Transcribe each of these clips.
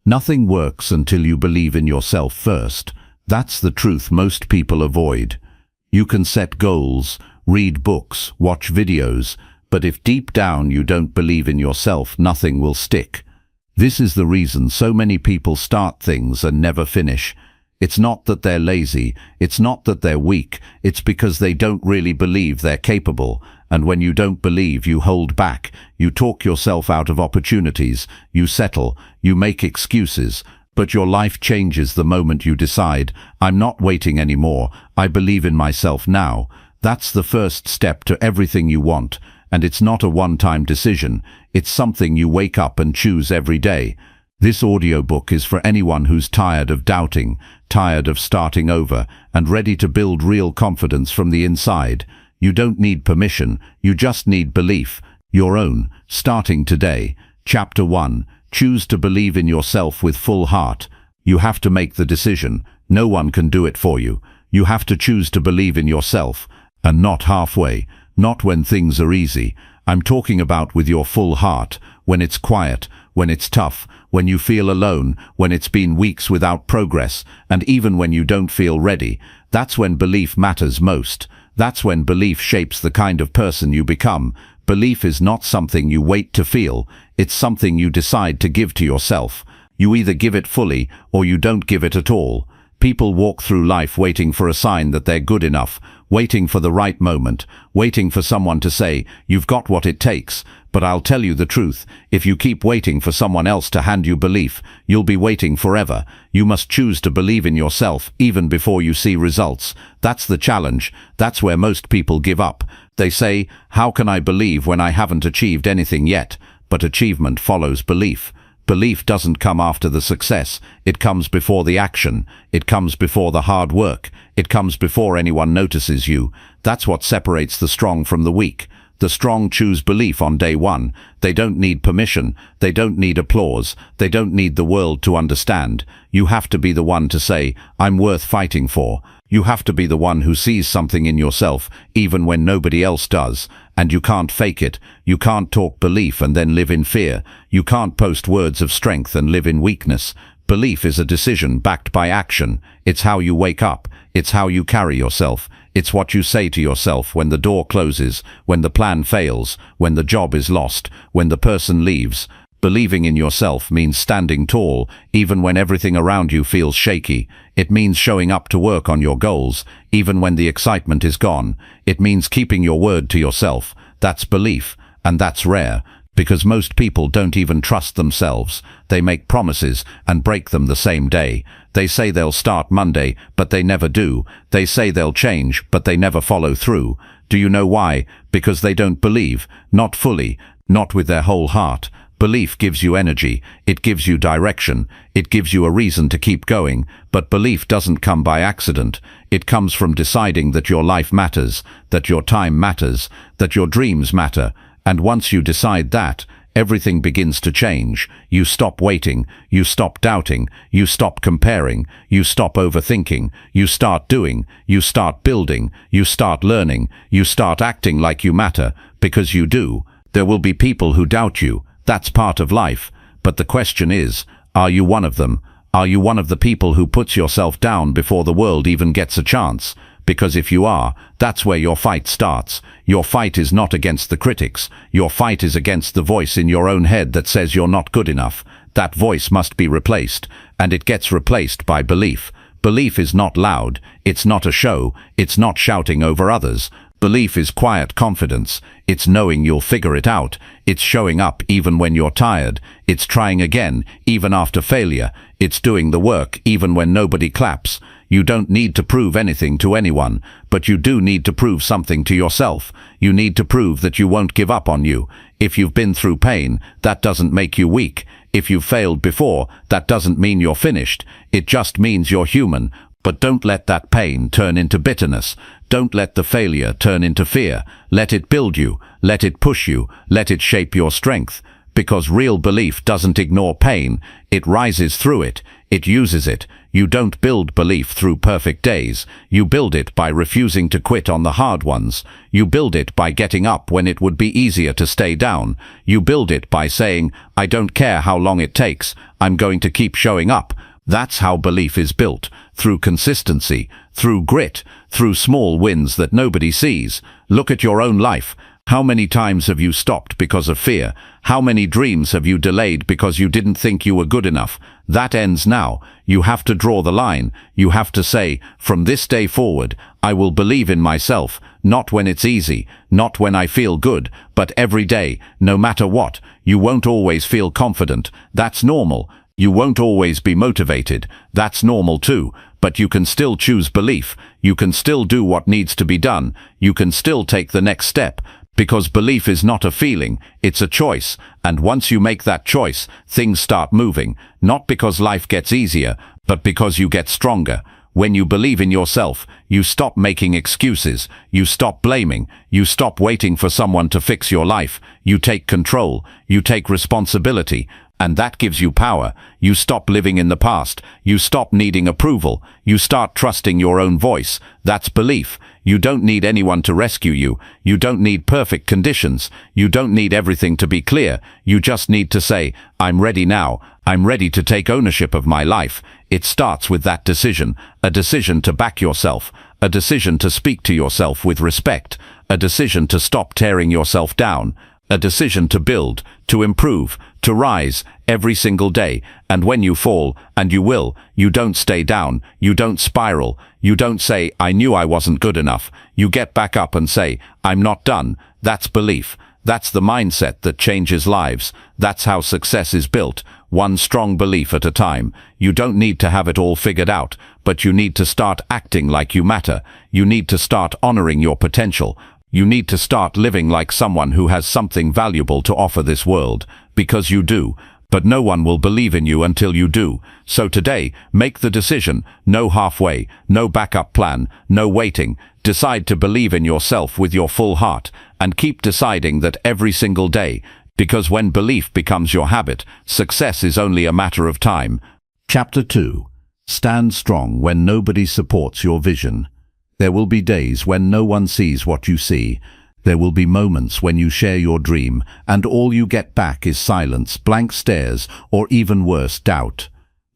Nothing works until you believe in yourself first. That's the truth most people avoid. You can set goals, read books, watch videos, but if deep down you don't believe in yourself, nothing will stick. This is the reason so many people start things and never finish. It's not that they're lazy, it's not that they're weak, it's because they don't really believe they're capable. And when you don't believe, you hold back, you talk yourself out of opportunities, you settle, you make excuses. But your life changes the moment you decide, I'm not waiting anymore, I believe in myself now. That's the first step to everything you want. And it's not a one-time decision, it's something you wake up and choose every day. This audiobook is for anyone who's tired of doubting, tired of starting over, and ready to build real confidence from the inside. You don't need permission, you just need belief, your own, starting today. Chapter 1. Choose to believe in yourself with full heart. You have to make the decision. No one can do it for you. You have to choose to believe in yourself, and not halfway, not when things are easy. I'm talking about with your full heart, when it's quiet, when it's tough, when you feel alone, when it's been weeks without progress, and even when you don't feel ready. That's when belief matters most. That's when belief shapes the kind of person you become. Belief is not something you wait to feel, it's something you decide to give to yourself. You either give it fully, or you don't give it at all. People walk through life waiting for a sign that they're good enough, waiting for the right moment, waiting for someone to say, you've got what it takes. But I'll tell you the truth, if you keep waiting for someone else to hand you belief, you'll be waiting forever. You must choose to believe in yourself, even before you see results. That's the challenge. That's where most people give up. They say, how can I believe when I haven't achieved anything yet? But achievement follows belief. Belief doesn't come after the success, it comes before the action, it comes before the hard work, it comes before anyone notices you. That's what separates the strong from the weak. The strong choose belief on day one. They don't need permission, they don't need applause, they don't need the world to understand. You have to be the one to say, I'm worth fighting for. You have to be the one who sees something in yourself, even when nobody else does. And you can't fake it. You can't talk belief and then live in fear. You can't post words of strength and live in weakness. Belief is a decision backed by action. It's how you wake up. It's how you carry yourself. It's what you say to yourself when the door closes, when the plan fails, when the job is lost, when the person leaves. Believing in yourself means standing tall, even when everything around you feels shaky. It means showing up to work on your goals, even when the excitement is gone. It means keeping your word to yourself. That's belief, and that's rare, because most people don't even trust themselves. They make promises and break them the same day. They say they'll start Monday, but they never do. They say they'll change, but they never follow through. Do you know why? Because they don't believe, not fully, not with their whole heart. Belief gives you energy, it gives you direction, it gives you a reason to keep going, but belief doesn't come by accident. It comes from deciding that your life matters, that your time matters, that your dreams matter. And once you decide that, everything begins to change. You stop waiting, you stop doubting, you stop comparing, you stop overthinking, you start doing, you start building, you start learning, you start acting like you matter, because you do. There will be people who doubt you. That's part of life. But the question is, are you one of them? Are you one of the people who puts yourself down before the world even gets a chance? Because if you are, that's where your fight starts. Your fight is not against the critics. Your fight is against the voice in your own head that says you're not good enough. That voice must be replaced, and it gets replaced by belief. Belief is not loud. It's not a show. It's not shouting over others. Belief is quiet confidence. It's knowing you'll figure it out. It's showing up even when you're tired. It's trying again, even after failure. It's doing the work even when nobody claps. You don't need to prove anything to anyone, but you do need to prove something to yourself. You need to prove that you won't give up on you. If you've been through pain, that doesn't make you weak. If you've failed before, that doesn't mean you're finished. It just means you're human. But don't let that pain turn into bitterness. Don't let the failure turn into fear. Let it build you. Let it push you. Let it shape your strength. Because real belief doesn't ignore pain. It rises through it. It uses it. You don't build belief through perfect days. You build it by refusing to quit on the hard ones. You build it by getting up when it would be easier to stay down. You build it by saying, I don't care how long it takes, I'm going to keep showing up. That's how belief is built, through consistency, through grit, through small wins that nobody sees. Look at your own life. How many times have you stopped because of fear? How many dreams have you delayed because you didn't think you were good enough? That ends now. You have to draw the line. You have to say, from this day forward, I will believe in myself, not when it's easy, not when I feel good, but every day, no matter what. You won't always feel confident. That's normal. You won't always be motivated. That's normal too. But you can still choose belief. You can still do what needs to be done. You can still take the next step. Because belief is not a feeling, it's a choice. And once you make that choice, things start moving. Not because life gets easier, but because you get stronger. When you believe in yourself, you stop making excuses. You stop blaming. You stop waiting for someone to fix your life. You take control. You take responsibility. And that gives you power. You stop living in the past. You stop needing approval. You start trusting your own voice. That's belief. You don't need anyone to rescue you. You don't need perfect conditions. You don't need everything to be clear. You just need to say, I'm ready now. I'm ready to take ownership of my life. It starts with that decision. A decision to back yourself. A decision to speak to yourself with respect. A decision to stop tearing yourself down. A decision to build, to improve, to rise every single day. And when you fall, and you will, you don't stay down, you don't spiral, you don't say, I knew I wasn't good enough. You get back up and say, I'm not done. That's belief. That's the mindset that changes lives. That's how success is built, one strong belief at a time. You don't need to have it all figured out, but you need to start acting like you matter. You need to start honoring your potential. You need to start living like someone who has something valuable to offer this world, because you do. But no one will believe in you until you do. So today, make the decision. No halfway, no backup plan, no waiting. Decide to believe in yourself with your full heart, and keep deciding that every single day, because when belief becomes your habit, success is only a matter of time. Chapter 2. Stand strong when nobody supports your vision. There will be days when no one sees what you see. There will be moments when you share your dream, and all you get back is silence, blank stares, or even worse, doubt.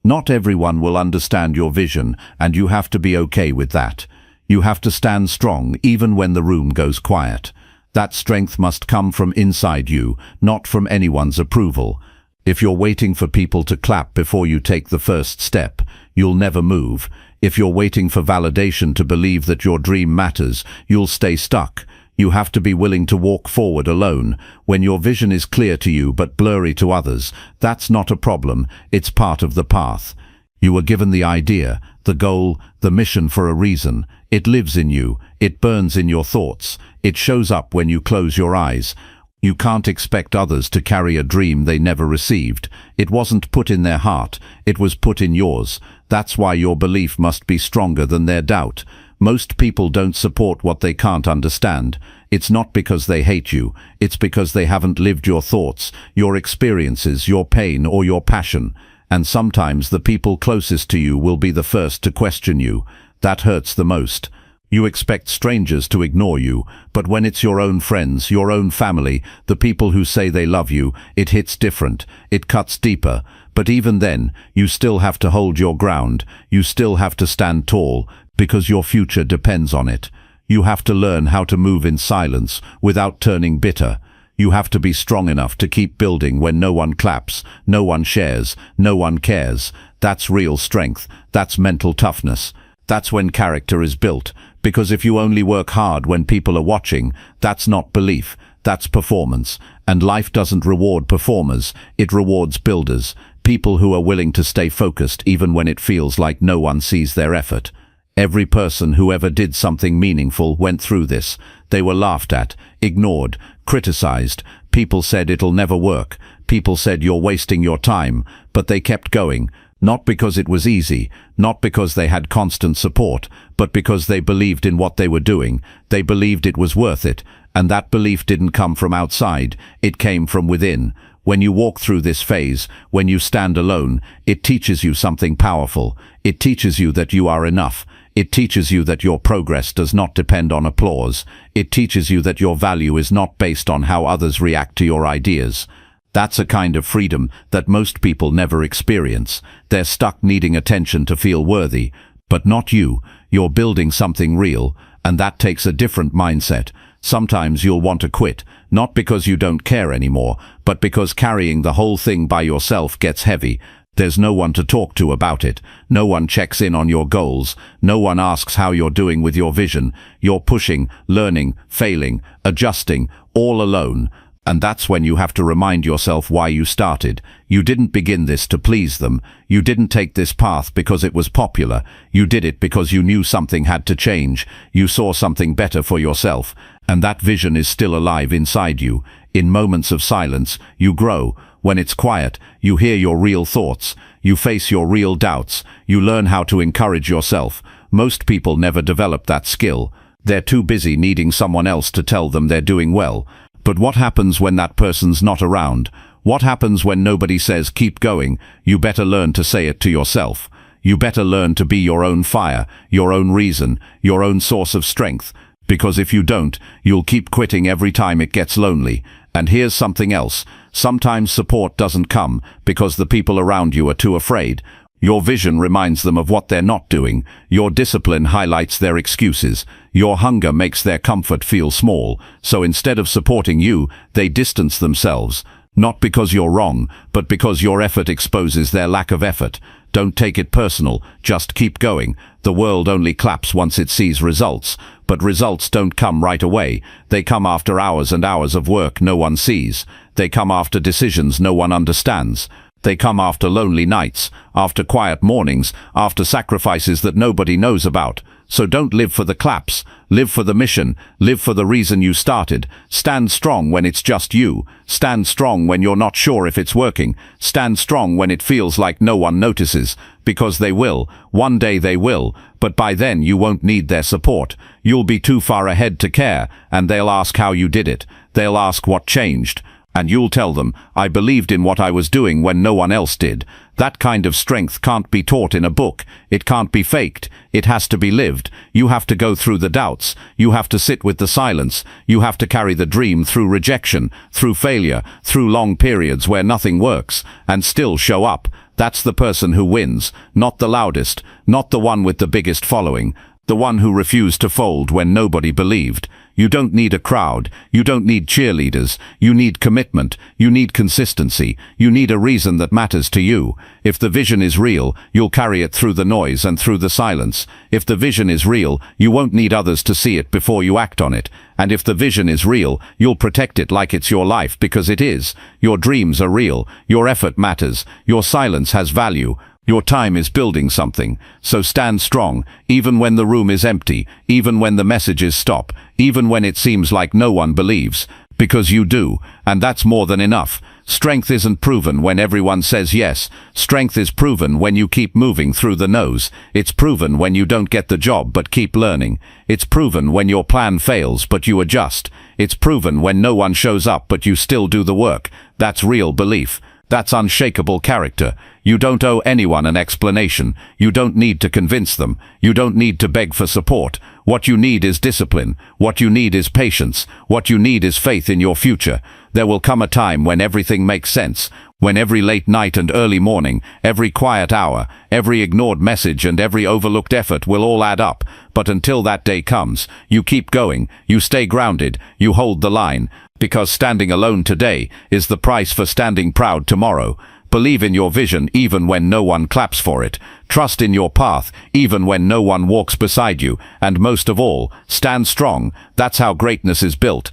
Not everyone will understand your vision, and you have to be okay with that. You have to stand strong even when the room goes quiet. That strength must come from inside you, not from anyone's approval. If you're waiting for people to clap before you take the first step, you'll never move. If you're waiting for validation to believe that your dream matters, you'll stay stuck. You have to be willing to walk forward alone. When your vision is clear to you but blurry to others, that's not a problem, it's part of the path. You were given the idea, the goal, the mission for a reason. It lives in you, it burns in your thoughts, it shows up when you close your eyes. You can't expect others to carry a dream they never received. It wasn't put in their heart, it was put in yours. That's why your belief must be stronger than their doubt. Most people don't support what they can't understand. It's not because they hate you, it's because they haven't lived your thoughts, your experiences, your pain, or your passion. And sometimes the people closest to you will be the first to question you. That hurts the most. You expect strangers to ignore you, but when it's your own friends, your own family, the people who say they love you, it hits different, it cuts deeper. But even then, you still have to hold your ground, you still have to stand tall, because your future depends on it. You have to learn how to move in silence, without turning bitter. You have to be strong enough to keep building when no one claps, no one shares, no one cares. That's real strength, that's mental toughness. That's when character is built. Because if you only work hard when people are watching, that's not belief, that's performance. And life doesn't reward performers, it rewards builders. People who are willing to stay focused even when it feels like no one sees their effort. Every person who ever did something meaningful went through this. They were laughed at, ignored, criticized. People said it'll never work. People said you're wasting your time, but they kept going. Not because it was easy, not because they had constant support, but because they believed in what they were doing. They believed it was worth it, and that belief didn't come from outside, it came from within. When you walk through this phase, when you stand alone, it teaches you something powerful. It teaches you that you are enough. It teaches you that your progress does not depend on applause. It teaches you that your value is not based on how others react to your ideas. That's a kind of freedom that most people never experience. They're stuck needing attention to feel worthy. But not you. You're building something real, and that takes a different mindset. Sometimes you'll want to quit, not because you don't care anymore, but because carrying the whole thing by yourself gets heavy. There's no one to talk to about it. No one checks in on your goals. No one asks how you're doing with your vision. You're pushing, learning, failing, adjusting, all alone. And that's when you have to remind yourself why you started. You didn't begin this to please them. You didn't take this path because it was popular. You did it because you knew something had to change. You saw something better for yourself. And that vision is still alive inside you. In moments of silence, you grow. When it's quiet, you hear your real thoughts. You face your real doubts. You learn how to encourage yourself. Most people never develop that skill. They're too busy needing someone else to tell them they're doing well. But what happens when that person's not around? What happens when nobody says, keep going? You better learn to say it to yourself. You better learn to be your own fire, your own reason, your own source of strength. Because if you don't, you'll keep quitting every time it gets lonely. And here's something else. Sometimes support doesn't come because the people around you are too afraid. Your vision reminds them of what they're not doing. Your discipline highlights their excuses. Your hunger makes their comfort feel small. So instead of supporting you, they distance themselves. Not because you're wrong, but because your effort exposes their lack of effort. Don't take it personal. Just keep going. The world only claps once it sees results. But results don't come right away. They come after hours and hours of work no one sees. They come after decisions no one understands. They come after lonely nights, after quiet mornings, after sacrifices that nobody knows about. So don't live for the claps. Live for the mission. Live for the reason you started. Stand strong when it's just you. Stand strong when you're not sure if it's working. Stand strong when it feels like no one notices. Because they will. One day they will. But by then you won't need their support. You'll be too far ahead to care, and they'll ask how you did it. They'll ask what changed. And you'll tell them, I believed in what I was doing when no one else did. That kind of strength can't be taught in a book. It can't be faked. It has to be lived. You have to go through the doubts. You have to sit with the silence. You have to carry the dream through rejection, through failure, through long periods where nothing works, and still show up. That's the person who wins, not the loudest, not the one with the biggest following, the one who refused to fold when nobody believed. You don't need a crowd. You don't need cheerleaders. You need commitment. You need consistency. You need a reason that matters to you. If the vision is real, you'll carry it through the noise and through the silence. If the vision is real, you won't need others to see it before you act on it. And if the vision is real, you'll protect it like it's your life, because it is. Your dreams are real. Your effort matters. Your silence has value. Your time is building something. So stand strong, even when the room is empty, even when the messages stop, even when it seems like no one believes. Because you do, and that's more than enough. Strength isn't proven when everyone says yes. Strength is proven when you keep moving through the no's. It's proven when you don't get the job but keep learning. It's proven when your plan fails but you adjust. It's proven when no one shows up but you still do the work. That's real belief. That's unshakable character. You don't owe anyone an explanation. You don't need to convince them. You don't need to beg for support. What you need is discipline. What you need is patience. What you need is faith in your future. There will come a time when everything makes sense, when every late night and early morning, every quiet hour, every ignored message and every overlooked effort will all add up. But until that day comes, you keep going, you stay grounded, you hold the line. Because standing alone today is the price for standing proud tomorrow. Believe in your vision even when no one claps for it. Trust in your path even when no one walks beside you. And most of all, stand strong. That's how greatness is built.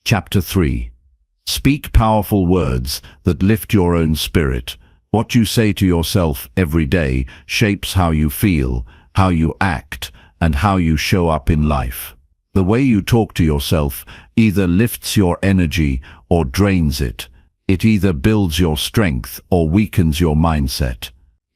Chapter 3. Speak powerful words that lift your own spirit. What you say to yourself every day shapes how you feel, how you act, and how you show up in life. The way you talk to yourself either lifts your energy or drains it. It either builds your strength or weakens your mindset.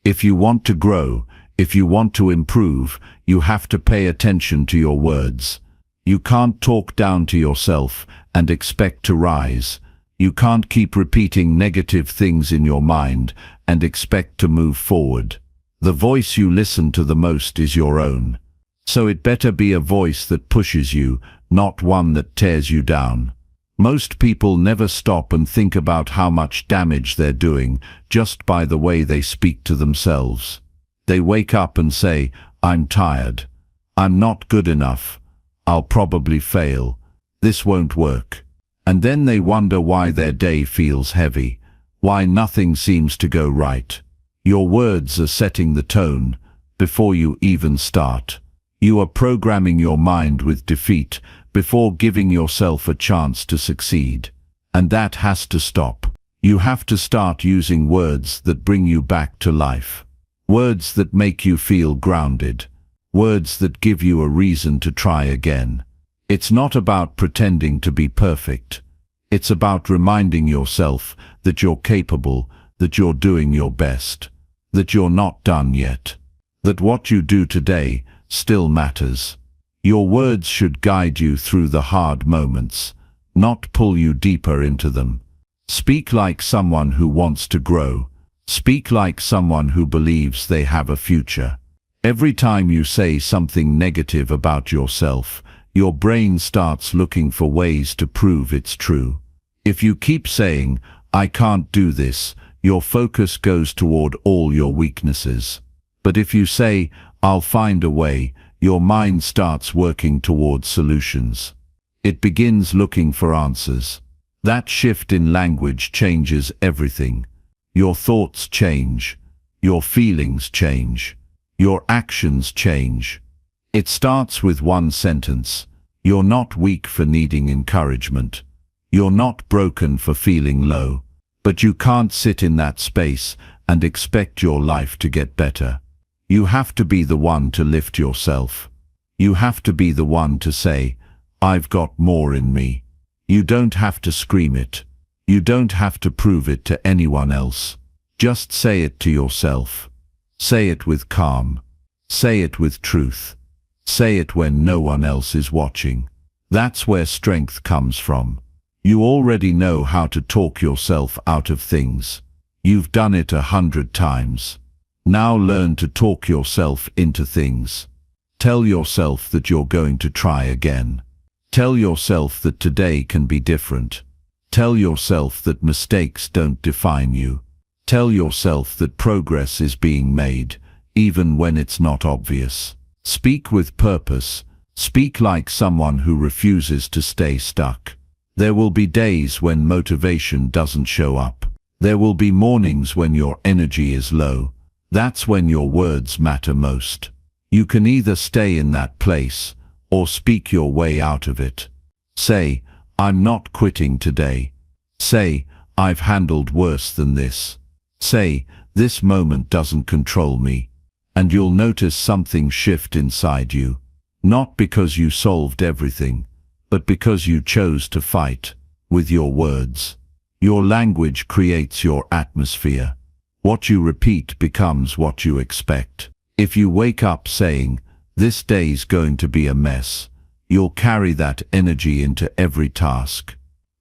If you want to grow, if you want to improve, you have to pay attention to your words. You can't talk down to yourself and expect to rise. You can't keep repeating negative things in your mind and expect to move forward. The voice you listen to the most is your own. So it better be a voice that pushes you, not one that tears you down. Most people never stop and think about how much damage they're doing just by the way they speak to themselves. They wake up and say, "I'm tired. I'm not good enough. I'll probably fail. This won't work." And then they wonder why their day feels heavy, why nothing seems to go right. Your words are setting the tone before you even start. You are programming your mind with defeat before giving yourself a chance to succeed. And that has to stop. You have to start using words that bring you back to life. Words that make you feel grounded. Words that give you a reason to try again. It's not about pretending to be perfect. It's about reminding yourself that you're capable, that you're doing your best, that you're not done yet, that what you do today still matters. Your words should guide you through the hard moments, not pull you deeper into them. Speak like someone who wants to grow. Speak like someone who believes they have a future. Every time you say something negative about yourself, your brain starts looking for ways to prove it's true. If you keep saying, "I can't do this," your focus goes toward all your weaknesses. But if you say, "I'll find a way," your mind starts working toward solutions. It begins looking for answers. That shift in language changes everything. Your thoughts change. Your feelings change. Your actions change. It starts with one sentence. You're not weak for needing encouragement. You're not broken for feeling low. But you can't sit in that space and expect your life to get better. You have to be the one to lift yourself. You have to be the one to say, "I've got more in me." You don't have to scream it. You don't have to prove it to anyone else. Just say it to yourself. Say it with calm. Say it with truth. Say it when no one else is watching. That's where strength comes from. You already know how to talk yourself out of things. You've done it 100 times. Now learn to talk yourself into things. Tell yourself that you're going to try again. Tell yourself that today can be different. Tell yourself that mistakes don't define you. Tell yourself that progress is being made, even when it's not obvious. Speak with purpose. Speak like someone who refuses to stay stuck. There will be days when motivation doesn't show up. There will be mornings when your energy is low. That's when your words matter most. You can either stay in that place or speak your way out of it. Say, "I'm not quitting today." Say, "I've handled worse than this." Say, "This moment doesn't control me." And you'll notice something shift inside you. Not because you solved everything, but because you chose to fight with your words. Your language creates your atmosphere. What you repeat becomes what you expect. If you wake up saying, "This day's going to be a mess," you'll carry that energy into every task.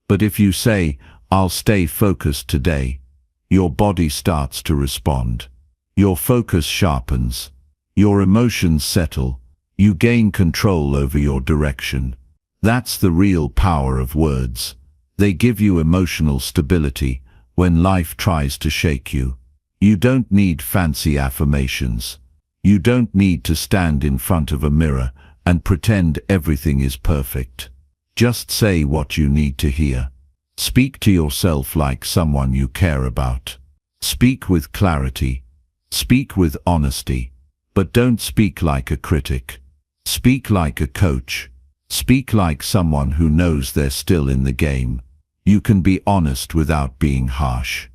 But if you say, "I'll stay focused today," your body starts to respond. Your focus sharpens. Your emotions settle. You gain control over your direction. That's the real power of words. They give you emotional stability when life tries to shake you. You don't need fancy affirmations. You don't need to stand in front of a mirror and pretend everything is perfect. Just say what you need to hear. Speak to yourself like someone you care about. Speak with clarity. Speak with honesty. But don't speak like a critic. Speak like a coach. Speak like someone who knows they're still in the game. You can be honest without being harsh.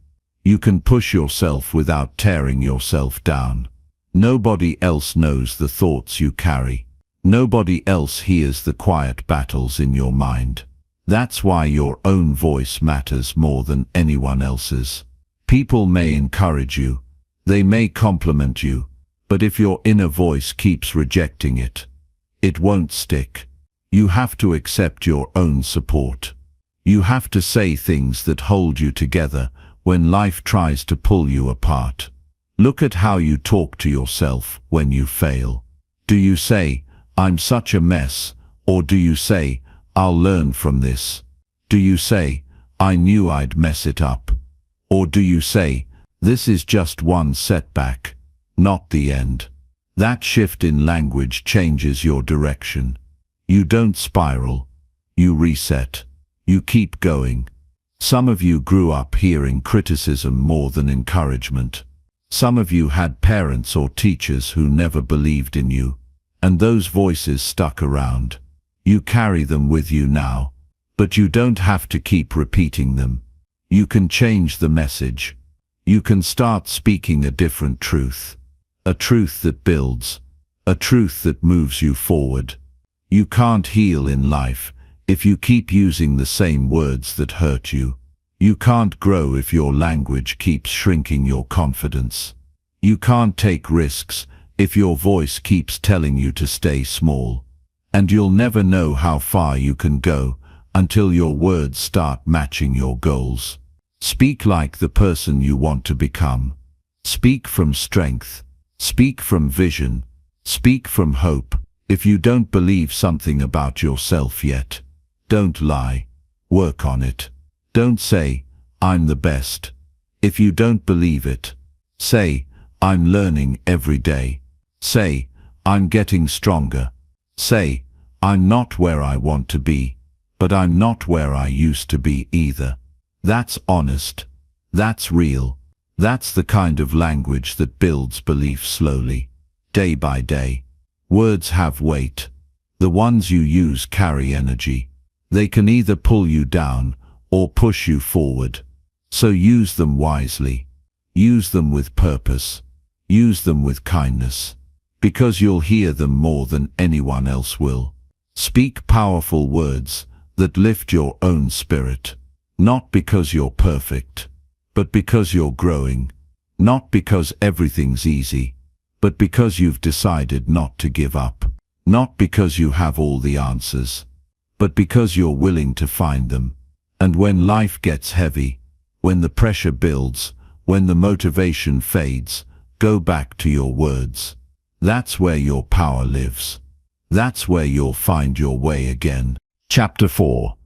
You can push yourself without tearing yourself down. Nobody else knows the thoughts you carry. Nobody else hears the quiet battles in your mind. That's why your own voice matters more than anyone else's. People may encourage you. They may compliment you. But if your inner voice keeps rejecting it, it won't stick. You have to accept your own support. You have to say things that hold you together when life tries to pull you apart. Look at how you talk to yourself when you fail. Do you say, "I'm such a mess," or do you say, "I'll learn from this"? Do you say, "I knew I'd mess it up"? Or do you say, "This is just one setback, not the end"? That shift in language changes your direction. You don't spiral. You reset. You keep going. Some of you grew up hearing criticism more than encouragement. Some of you had parents or teachers who never believed in you, and those voices stuck around. You carry them with you now, but you don't have to keep repeating them. You can change the message. You can start speaking a different truth. A truth that builds. A truth that moves you forward. You can't heal in life if you keep using the same words that hurt you. You can't grow if your language keeps shrinking your confidence. You can't take risks if your voice keeps telling you to stay small. And you'll never know how far you can go until your words start matching your goals. Speak like the person you want to become. Speak from strength. Speak from vision. Speak from hope. If you don't believe something about yourself yet, don't lie. Work on it. Don't say, "I'm the best." If you don't believe it, say, "I'm learning every day." Say, "I'm getting stronger." Say, "I'm not where I want to be, but I'm not where I used to be either." That's honest. That's real. That's the kind of language that builds belief slowly, day by day. Words have weight. The ones you use carry energy. They can either pull you down or push you forward. So use them wisely. Use them with purpose. Use them with kindness, because you'll hear them more than anyone else will. Speak powerful words that lift your own spirit, not because you're perfect, but because you're growing. Not because everything's easy, but because you've decided not to give up. Not because you have all the answers, but because you're willing to find them. And when life gets heavy, when the pressure builds, when the motivation fades, go back to your words. That's where your power lives. That's where you'll find your way again. Chapter 4.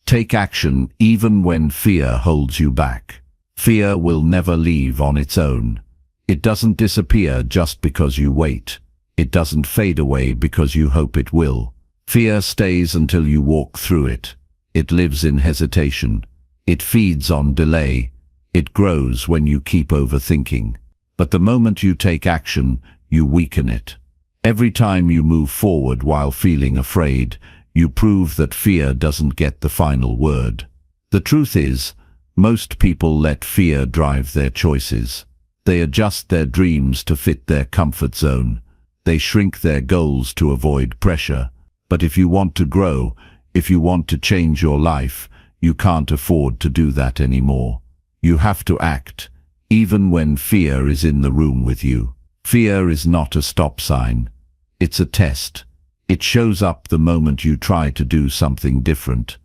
Take action even when fear holds you back. Fear will never leave on its own. It doesn't disappear just because you wait. It doesn't fade away because you hope it will. Fear stays until you walk through it. It lives in hesitation. It feeds on delay. It grows when you keep overthinking. But the moment you take action, you weaken it. Every time you move forward while feeling afraid, you prove that fear doesn't get the final word. The truth is, most people let fear drive their choices. They adjust their dreams to fit their comfort zone. They shrink their goals to avoid pressure. But if you want to grow, if you want to change your life, you can't afford to do that anymore. You have to act, even when fear is in the room with you. Fear is not a stop sign. It's a test. It shows up the moment you try to do something different.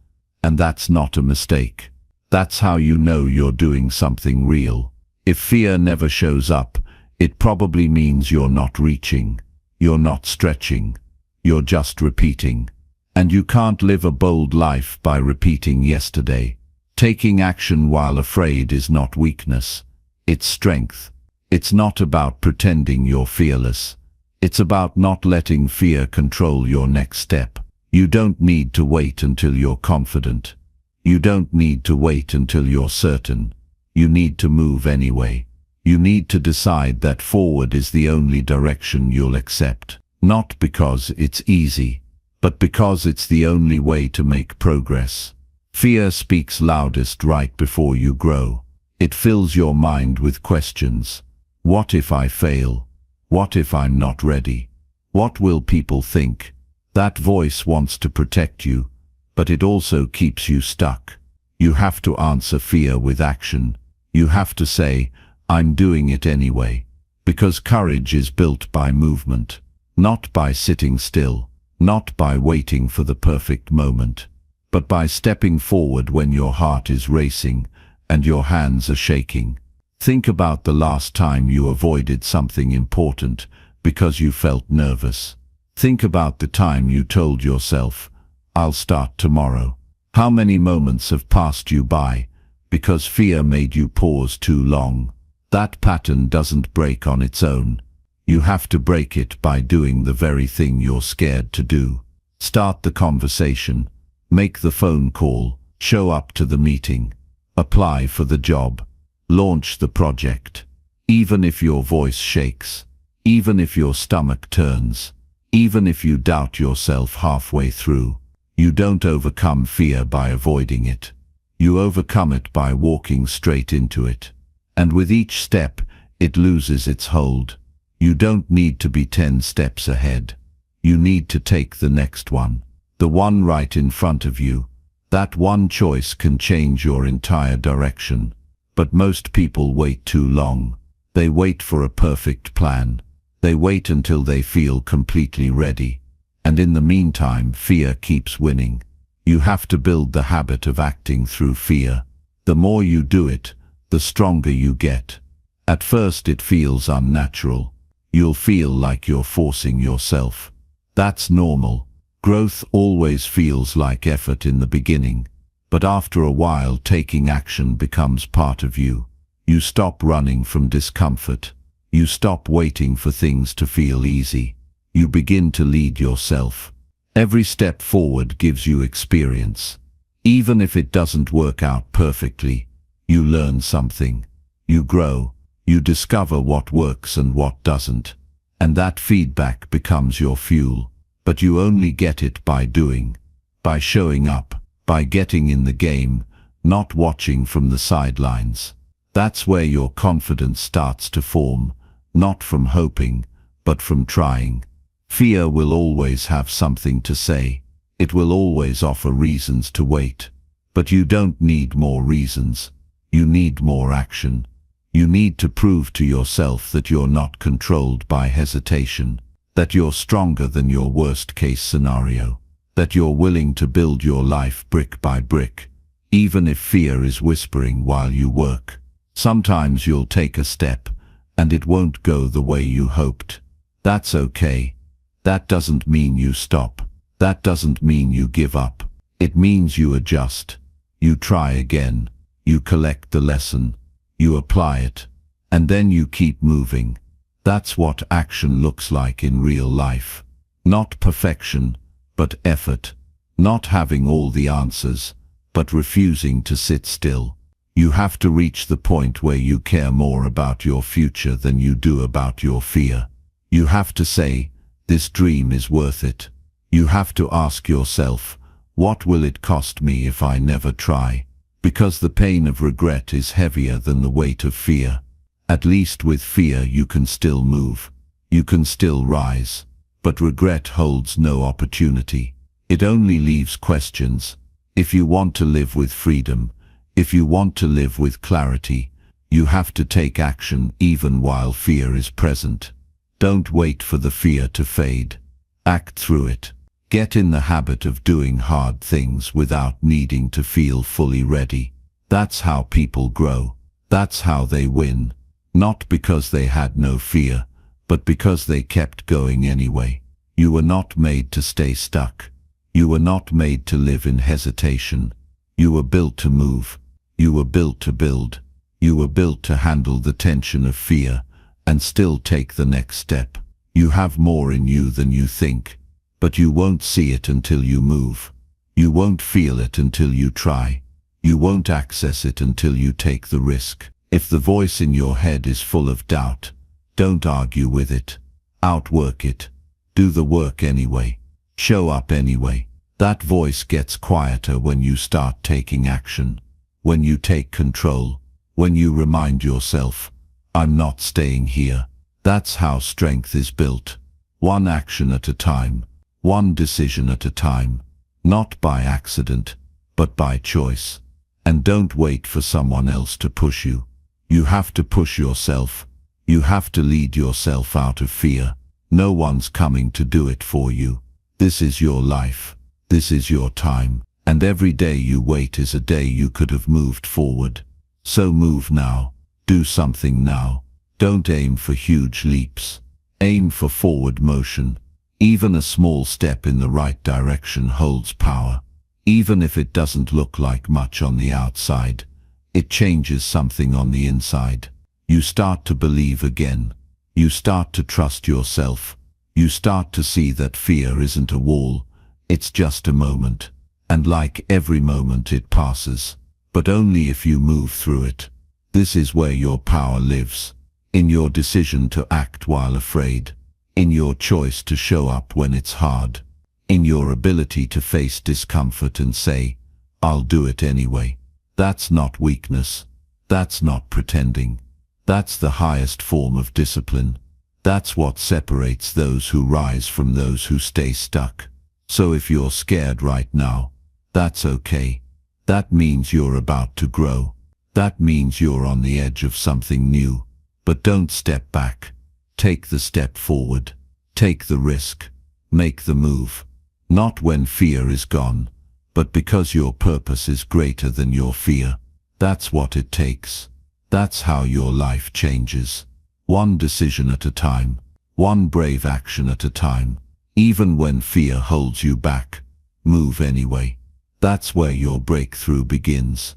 And that's not a mistake. That's how you know you're doing something real. If fear never shows up, it probably means you're not reaching. You're not stretching. You're just repeating. And you can't live a bold life by repeating yesterday. Taking action while afraid is not weakness. It's strength. It's not about pretending you're fearless. It's about not letting fear control your next step. You don't need to wait until you're confident. You don't need to wait until you're certain. You need to move anyway. You need to decide that forward is the only direction you'll accept. Not because it's easy, but because it's the only way to make progress. Fear speaks loudest right before you grow. It fills your mind with questions. What if I fail? What if I'm not ready? What will people think? That voice wants to protect you, but it also keeps you stuck. You have to answer fear with action. You have to say, "I'm doing it anyway." Because courage is built by movement, not by sitting still, not by waiting for the perfect moment, but by stepping forward when your heart is racing and your hands are shaking. Think about the last time you avoided something important because you felt nervous. Think about the time you told yourself, "I'll start tomorrow." How many moments have passed you by because fear made you pause too long? That pattern doesn't break on its own. You have to break it by doing the very thing you're scared to do. Start the conversation. Make the phone call. Show up to the meeting. Apply for the job. Launch the project. Even if your voice shakes. Even if your stomach turns. Even if you doubt yourself halfway through. You don't overcome fear by avoiding it. You overcome it by walking straight into it. And with each step, it loses its hold. You don't need to be 10 steps ahead. You need to take the next one. The one right in front of you. That one choice can change your entire direction. But most people wait too long. They wait for a perfect plan. They wait until they feel completely ready. And in the meantime, fear keeps winning. You have to build the habit of acting through fear. The more you do it, the stronger you get. At first it feels unnatural. You'll feel like you're forcing yourself. That's normal. Growth always feels like effort in the beginning. But after a while, taking action becomes part of you. You stop running from discomfort. You stop waiting for things to feel easy. You begin to lead yourself. Every step forward gives you experience. Even if it doesn't work out perfectly, you learn something. You grow. You discover what works and what doesn't. And that feedback becomes your fuel. But you only get it by doing, by showing up, by getting in the game, not watching from the sidelines. That's where your confidence starts to form, not from hoping, but from trying. Fear will always have something to say. It will always offer reasons to wait. But you don't need more reasons. You need more action. You need to prove to yourself that you're not controlled by hesitation, that you're stronger than your worst-case scenario, that you're willing to build your life brick by brick, even if fear is whispering while you work. Sometimes you'll take a step, and it won't go the way you hoped. That's okay. That doesn't mean you stop. That doesn't mean you give up. It means you adjust. You try again. You collect the lesson. You apply it. And then you keep moving. That's what action looks like in real life. Not perfection, but effort. Not having all the answers, but refusing to sit still. You have to reach the point where you care more about your future than you do about your fear. You have to say, "This dream is worth it." You have to ask yourself, "What will it cost me if I never try?" Because the pain of regret is heavier than the weight of fear. At least with fear you can still move. You can still rise. But regret holds no opportunity. It only leaves questions. If you want to live with freedom, if you want to live with clarity, you have to take action even while fear is present. Don't wait for the fear to fade. Act through it. Get in the habit of doing hard things without needing to feel fully ready. That's how people grow. That's how they win. Not because they had no fear, but because they kept going anyway. You were not made to stay stuck. You were not made to live in hesitation. You were built to move. You were built to build. You were built to handle the tension of fear and still take the next step. You have more in you than you think, but you won't see it until you move. You won't feel it until you try. You won't access it until you take the risk. If the voice in your head is full of doubt, don't argue with it. Outwork it. Do the work anyway. Show up anyway. That voice gets quieter when you start taking action. When you take control. When you remind yourself, "I'm not staying here." That's how strength is built. One action at a time. One decision at a time. Not by accident, but by choice. And don't wait for someone else to push you. You have to push yourself. You have to lead yourself out of fear. No one's coming to do it for you. This is your life. This is your time. And every day you wait is a day you could have moved forward. So move now. Do something now. Don't aim for huge leaps. Aim for forward motion. Even a small step in the right direction holds power. Even if it doesn't look like much on the outside, it changes something on the inside. You start to believe again. You start to trust yourself. You start to see that fear isn't a wall, it's just a moment. And like every moment it passes, but only if you move through it. This is where your power lives. In your decision to act while afraid. In your choice to show up when it's hard. In your ability to face discomfort and say, I'll do it anyway. That's not weakness. That's not pretending. That's the highest form of discipline. That's what separates those who rise from those who stay stuck. So if you're scared right now, that's okay. That means you're about to grow. That means you're on the edge of something new. But don't step back. Take the step forward. Take the risk. Make the move. Not when fear is gone, but because your purpose is greater than your fear. That's what it takes. That's how your life changes. One decision at a time. One brave action at a time. Even when fear holds you back, move anyway. That's where your breakthrough begins.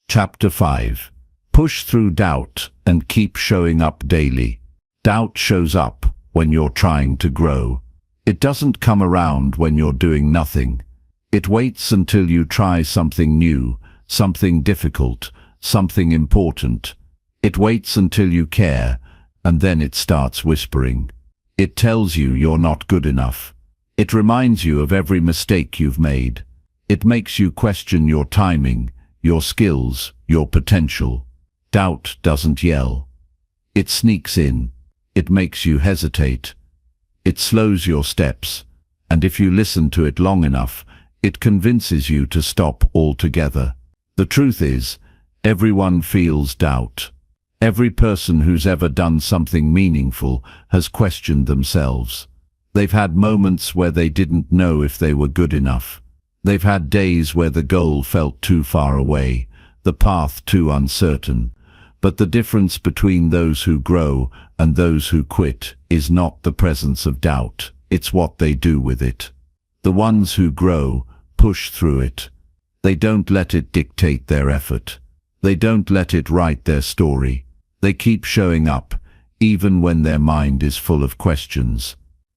Chapter 5. Push through doubt and keep showing up daily. Doubt shows up when you're trying to grow. It doesn't come around when you're doing nothing. It waits until you try something new, something difficult, something important. It waits until you care, and then it starts whispering. It tells you you're not good enough. It reminds you of every mistake you've made. It makes you question your timing, your skills, your potential. Doubt doesn't yell. It sneaks in. It makes you hesitate. It slows your steps, and if you listen to it long enough, it convinces you to stop altogether. The truth is, everyone feels doubt. Every person who's ever done something meaningful has questioned themselves. They've had moments where they didn't know if they were good enough. They've had days where the goal felt too far away, the path too uncertain. But the difference between those who grow and those who quit is not the presence of doubt, it's what they do with it. The ones who grow push through it. They don't let it dictate their effort. They don't let it write their story. They keep showing up, even when their mind is full of questions.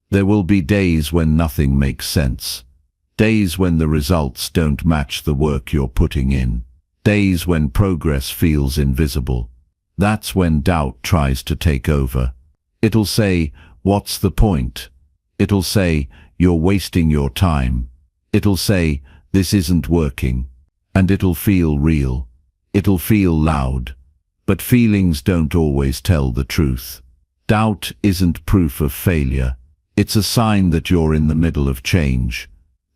There will be days when nothing makes sense. Days when the results don't match the work you're putting in. Days when progress feels invisible. That's when doubt tries to take over. It'll say, what's the point? It'll say, you're wasting your time. It'll say, this isn't working. And it'll feel real. It'll feel loud. But feelings don't always tell the truth. Doubt isn't proof of failure. It's a sign that you're in the middle of change,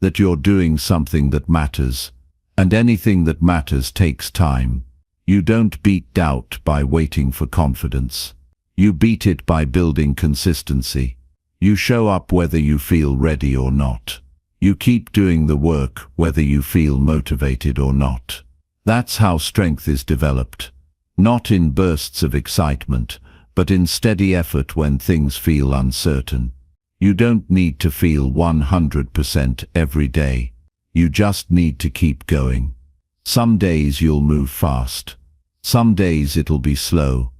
that you're doing something that matters. And anything that matters takes time. You don't beat doubt by waiting for confidence. You beat it by building consistency. You show up whether you feel ready or not. You keep doing the work whether you feel motivated or not. That's how strength is developed. Not in bursts of excitement, but in steady effort when things feel uncertain. You don't need to feel 100% every day. You just need to keep going. Some days you'll move fast. Some days it'll be slow.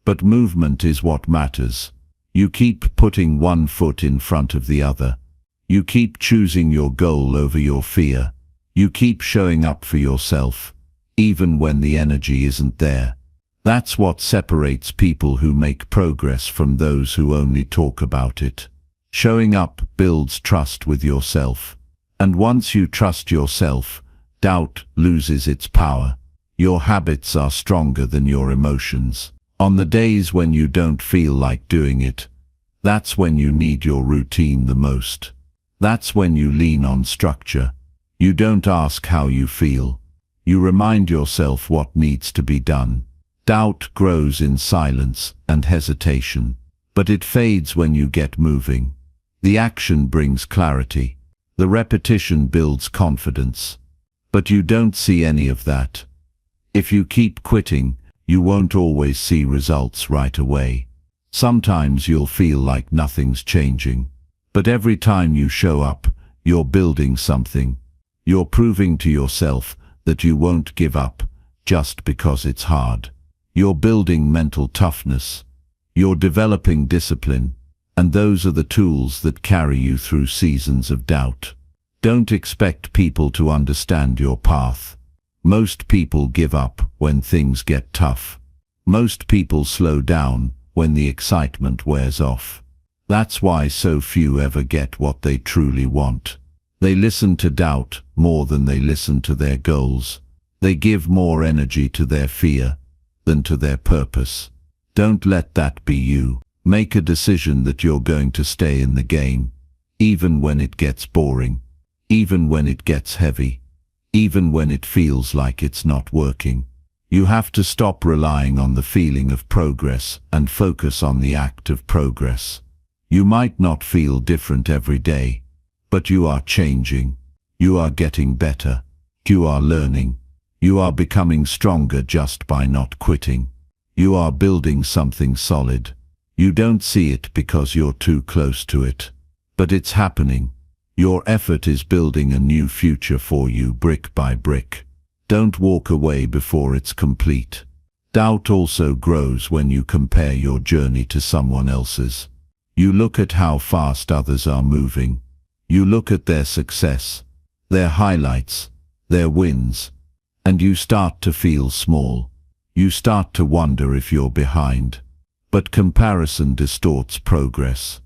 But movement is what matters. You keep putting one foot in front of the other. You keep choosing your goal over your fear. You keep showing up for yourself, even when the energy isn't there. That's what separates people who make progress from those who only talk about it. Showing up builds trust with yourself. And once you trust yourself, doubt loses its power. Your habits are stronger than your emotions. On the days when you don't feel like doing it, that's when you need your routine the most. That's when you lean on structure. You don't ask how you feel. You remind yourself what needs to be done. Doubt grows in silence and hesitation, but it fades when you get moving. The action brings clarity. The repetition builds confidence. But you don't see any of that. If you keep quitting, you won't always see results right away. Sometimes you'll feel like nothing's changing. But every time you show up, you're building something. You're proving to yourself that you won't give up just because it's hard. You're building mental toughness. You're developing discipline. And those are the tools that carry you through seasons of doubt. Don't expect people to understand your path. Most people give up when things get tough. Most people slow down when the excitement wears off. That's why so few ever get what they truly want. They listen to doubt more than they listen to their goals. They give more energy to their fear than to their purpose. Don't let that be you. Make a decision that you're going to stay in the game, even when it gets boring, even when it gets heavy, even when it feels like it's not working. You have to stop relying on the feeling of progress and focus on the act of progress. You might not feel different every day, but you are changing. You are getting better. You are learning. You are becoming stronger just by not quitting. You are building something solid. You don't see it because you're too close to it, but it's happening. Your effort is building a new future for you brick by brick. Don't walk away before it's complete. Doubt also grows when you compare your journey to someone else's. You look at how fast others are moving. You look at their success, their highlights, their wins, and you start to feel small. You start to wonder if you're behind. But comparison distorts progress.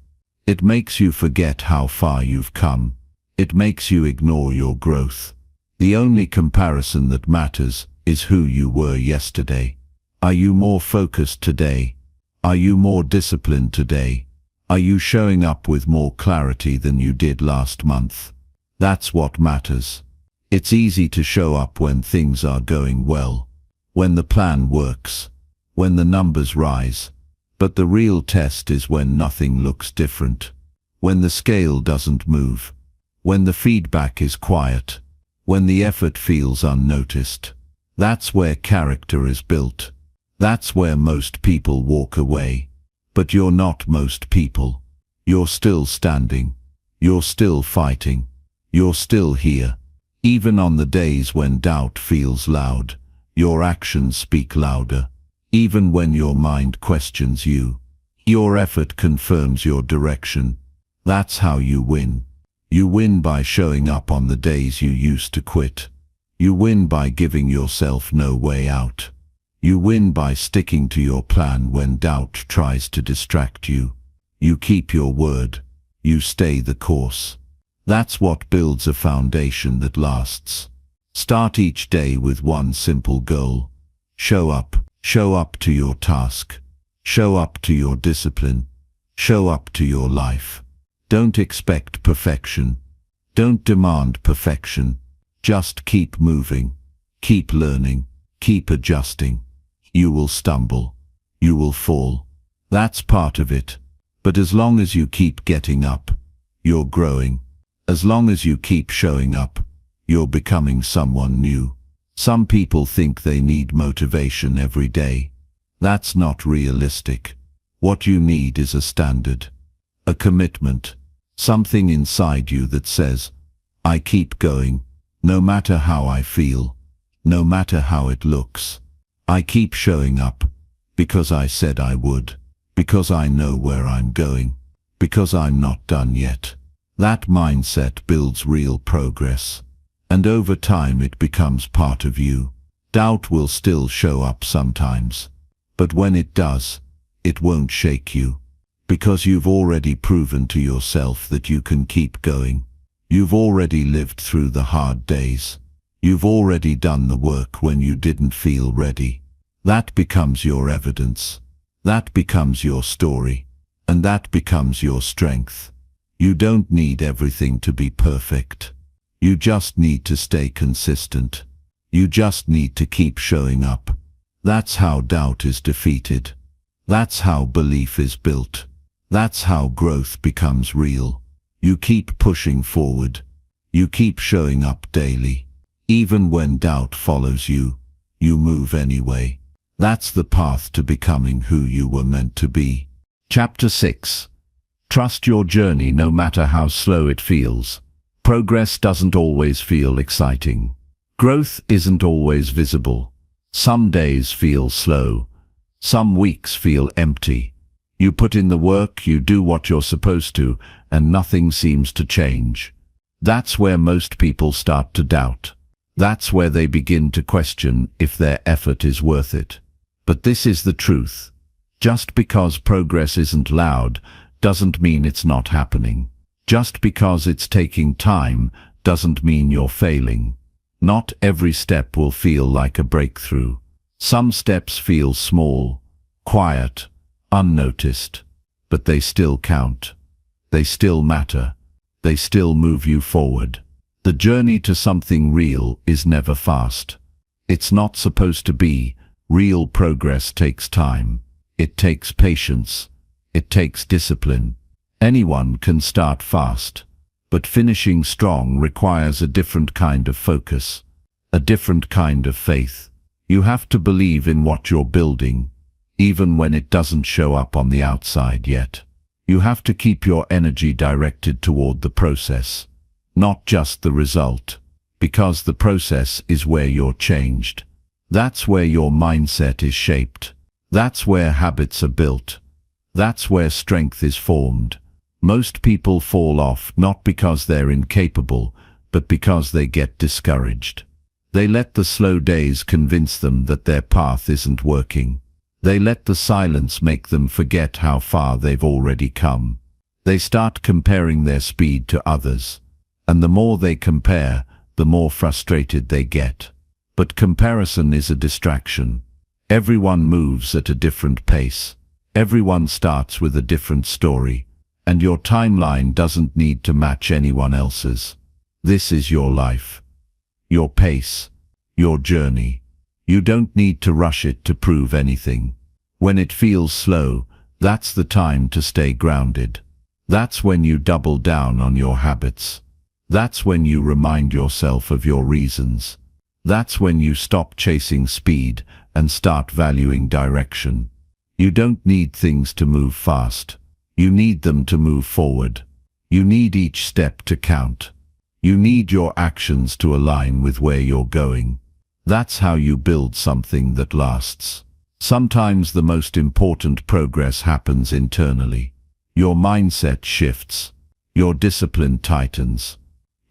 It makes you forget how far you've come. It makes you ignore your growth. The only comparison that matters is who you were yesterday. Are you more focused today? Are you more disciplined today? Are you showing up with more clarity than you did last month? That's what matters. It's easy to show up when things are going well, when the plan works, when the numbers rise. But the real test is when nothing looks different, when the scale doesn't move, when the feedback is quiet, when the effort feels unnoticed. That's where character is built. That's where most people walk away. But you're not most people. You're still standing. You're still fighting. You're still here. Even on the days when doubt feels loud, your actions speak louder. Even when your mind questions you, your effort confirms your direction. That's how you win. You win by showing up on the days you used to quit. You win by giving yourself no way out. You win by sticking to your plan when doubt tries to distract you. You keep your word. You stay the course. That's what builds a foundation that lasts. Start each day with one simple goal. Show up. Show up to your task. Show up to your discipline. Show up to your life. Don't expect perfection. Don't demand perfection. Just keep moving. Keep learning. Keep adjusting. You will stumble. You will fall. That's part of it. But as long as you keep getting up, you're growing. As long as you keep showing up, you're becoming someone new. Some people think they need motivation every day. That's not realistic. What you need is a standard, a commitment, something inside you that says, I keep going, no matter how I feel, no matter how it looks. I keep showing up, because I said I would, because I know where I'm going, because I'm not done yet. That mindset builds real progress. And over time it becomes part of you. Doubt will still show up sometimes, but when it does, it won't shake you, because you've already proven to yourself that you can keep going. You've already lived through the hard days. You've already done the work when you didn't feel ready. That becomes your evidence. That becomes your story, and that becomes your strength. You don't need everything to be perfect. You just need to stay consistent. You just need to keep showing up. That's how doubt is defeated. That's how belief is built. That's how growth becomes real. You keep pushing forward. You keep showing up daily. Even when doubt follows you, you move anyway. That's the path to becoming who you were meant to be. Chapter 6. Trust your journey no matter how slow it feels. Progress doesn't always feel exciting. Growth isn't always visible. Some days feel slow. Some weeks feel empty. You put in the work, you do what you're supposed to, and nothing seems to change. That's where most people start to doubt. That's where they begin to question if their effort is worth it. But this is the truth. Just because progress isn't loud doesn't mean it's not happening. Just because it's taking time doesn't mean you're failing. Not every step will feel like a breakthrough. Some steps feel small, quiet, unnoticed, but they still count. They still matter. They still move you forward. The journey to something real is never fast. It's not supposed to be. Real progress takes time. It takes patience. It takes discipline. Anyone can start fast, but finishing strong requires a different kind of focus, a different kind of faith. You have to believe in what you're building, even when it doesn't show up on the outside yet. You have to keep your energy directed toward the process, not just the result, because the process is where you're changed. That's where your mindset is shaped. That's where habits are built. That's where strength is formed. Most people fall off not because they're incapable, but because they get discouraged. They let the slow days convince them that their path isn't working. They let the silence make them forget how far they've already come. They start comparing their speed to others, and the more they compare, the more frustrated they get. But comparison is a distraction. Everyone moves at a different pace. Everyone starts with a different story, and your timeline doesn't need to match anyone else's. This is your life, your pace, your journey. You don't need to rush it to prove anything. When it feels slow, that's the time to stay grounded. That's when you double down on your habits. That's when you remind yourself of your reasons. That's when you stop chasing speed and start valuing direction. You don't need things to move fast. You need them to move forward. You need each step to count. You need your actions to align with where you're going. That's how you build something that lasts. Sometimes the most important progress happens internally. Your mindset shifts. Your discipline tightens.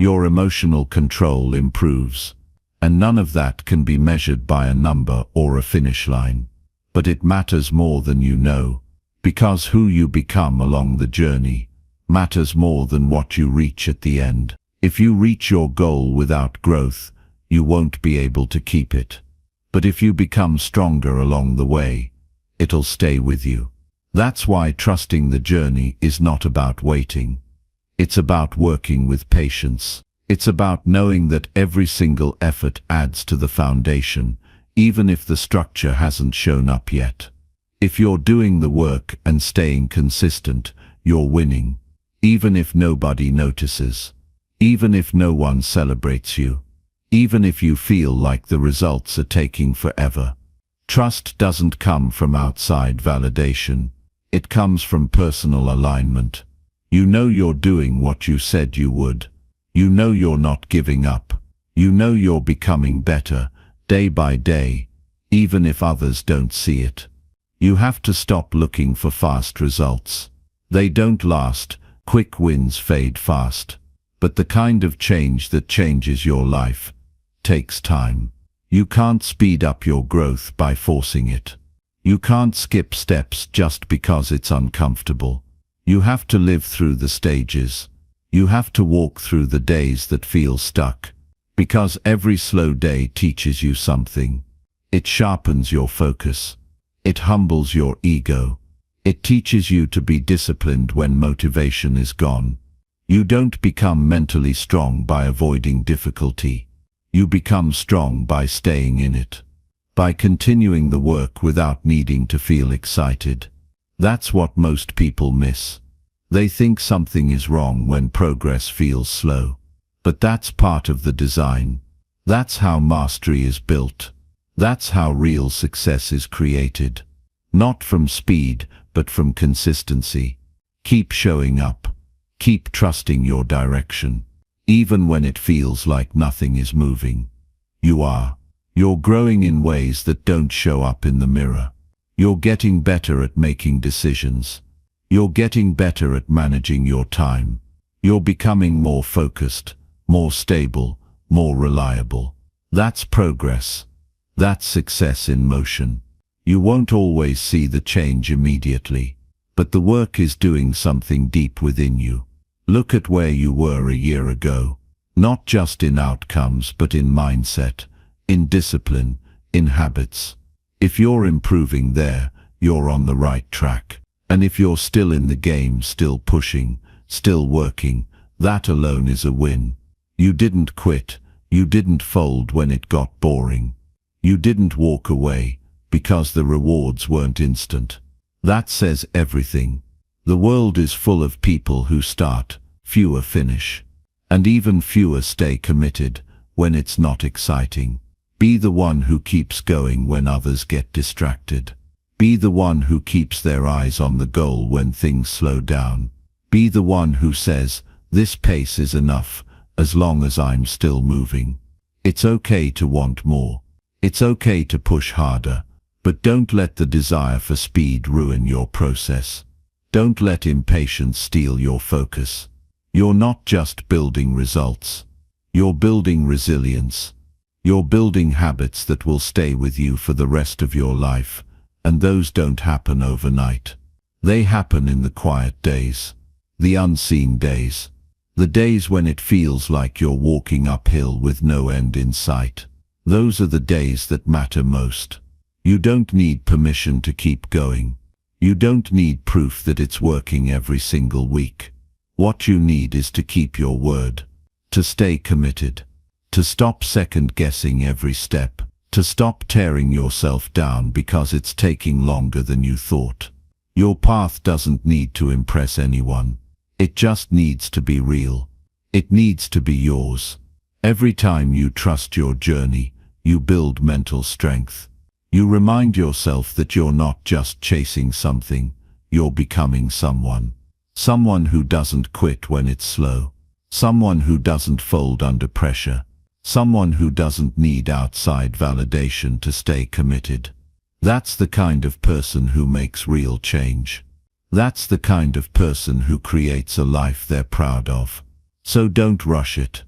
Your emotional control improves. And none of that can be measured by a number or a finish line. But it matters more than you know, because who you become along the journey matters more than what you reach at the end. If you reach your goal without growth, you won't be able to keep it. But if you become stronger along the way, it'll stay with you. That's why trusting the journey is not about waiting. It's about working with patience. It's about knowing that every single effort adds to the foundation, even if the structure hasn't shown up yet. If you're doing the work and staying consistent, you're winning. Even if nobody notices. Even if no one celebrates you. Even if you feel like the results are taking forever. Trust doesn't come from outside validation. It comes from personal alignment. You know you're doing what you said you would. You know you're not giving up. You know you're becoming better, day by day, even if others don't see it. You have to stop looking for fast results. They don't last. Quick wins fade fast. But the kind of change that changes your life takes time. You can't speed up your growth by forcing it. You can't skip steps just because it's uncomfortable. You have to live through the stages. You have to walk through the days that feel stuck. Because every slow day teaches you something. It sharpens your focus. It humbles your ego. It teaches you to be disciplined when motivation is gone. You don't become mentally strong by avoiding difficulty. You become strong by staying in it. By continuing the work without needing to feel excited. That's what most people miss. They think something is wrong when progress feels slow. But that's part of the design. That's how mastery is built. That's how real success is created. Not from speed, but from consistency. Keep showing up. Keep trusting your direction. Even when it feels like nothing is moving. You are. You're growing in ways that don't show up in the mirror. You're getting better at making decisions. You're getting better at managing your time. You're becoming more focused, more stable, more reliable. That's progress. That's success in motion. You won't always see the change immediately, but the work is doing something deep within you. Look at where you were a year ago, not just in outcomes but in mindset, in discipline, in habits. If you're improving there, you're on the right track. And if you're still in the game, still pushing, still working, that alone is a win. You didn't quit. You didn't fold when it got boring. You didn't walk away because the rewards weren't instant. That says everything. The world is full of people who start, fewer finish, and even fewer stay committed when it's not exciting. Be the one who keeps going when others get distracted. Be the one who keeps their eyes on the goal when things slow down. Be the one who says, this pace is enough, as long as I'm still moving. It's okay to want more. It's okay to push harder, but don't let the desire for speed ruin your process. Don't let impatience steal your focus. You're not just building results. You're building resilience. You're building habits that will stay with you for the rest of your life, and those don't happen overnight. They happen in the quiet days, the unseen days. The days when it feels like you're walking uphill with no end in sight. Those are the days that matter most. You don't need permission to keep going. You don't need proof that it's working every single week. What you need is to keep your word, to stay committed, to stop second-guessing every step, to stop tearing yourself down because it's taking longer than you thought. Your path doesn't need to impress anyone. It just needs to be real. It needs to be yours. Every time you trust your journey, you build mental strength. You remind yourself that you're not just chasing something, you're becoming someone. Someone who doesn't quit when it's slow. Someone who doesn't fold under pressure. Someone who doesn't need outside validation to stay committed. That's the kind of person who makes real change. That's the kind of person who creates a life they're proud of. So don't rush it.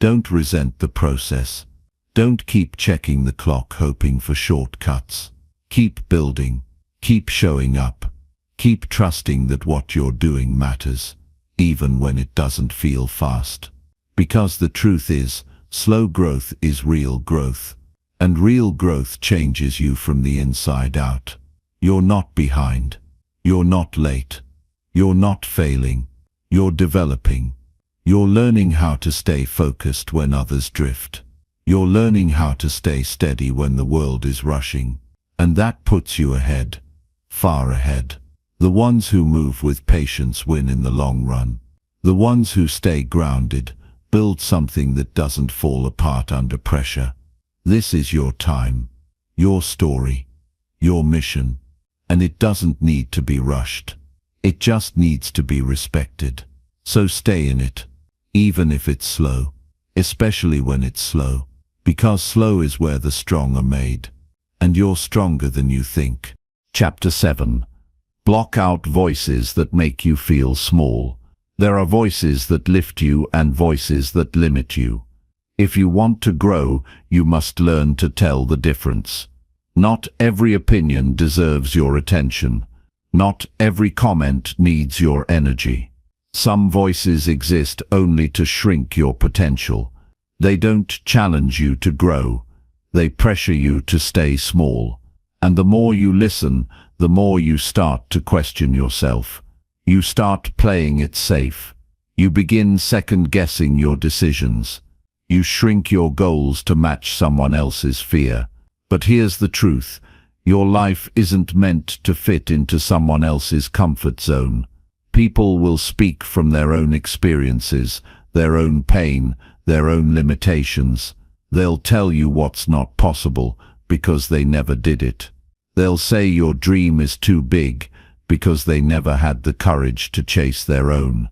Don't resent the process. Don't keep checking the clock hoping for shortcuts. Keep building. Keep showing up. Keep trusting that what you're doing matters, even when it doesn't feel fast. Because the truth is, slow growth is real growth. And real growth changes you from the inside out. You're not behind. You're not late. You're not failing. You're developing. You're learning how to stay focused when others drift. You're learning how to stay steady when the world is rushing. And that puts you ahead. Far ahead. The ones who move with patience win in the long run. The ones who stay grounded build something that doesn't fall apart under pressure. This is your time. Your story. Your mission. And it doesn't need to be rushed. It just needs to be respected. So stay in it, even if it's slow, especially when it's slow, because slow is where the strong are made, and you're stronger than you think. Chapter 7. Block out voices that make you feel small. There are voices that lift you and voices that limit you. If you want to grow, you must learn to tell the difference. Not every opinion deserves your attention. Not every comment needs your energy. Some voices exist only to shrink your potential. They don't challenge you to grow. They pressure you to stay small. And the more you listen, the more you start to question yourself. You start playing it safe. You begin second-guessing your decisions. You shrink your goals to match someone else's fear. But here's the truth. Your life isn't meant to fit into someone else's comfort zone. People will speak from their own experiences, their own pain, their own limitations. They'll tell you what's not possible because they never did it. They'll say your dream is too big because they never had the courage to chase their own.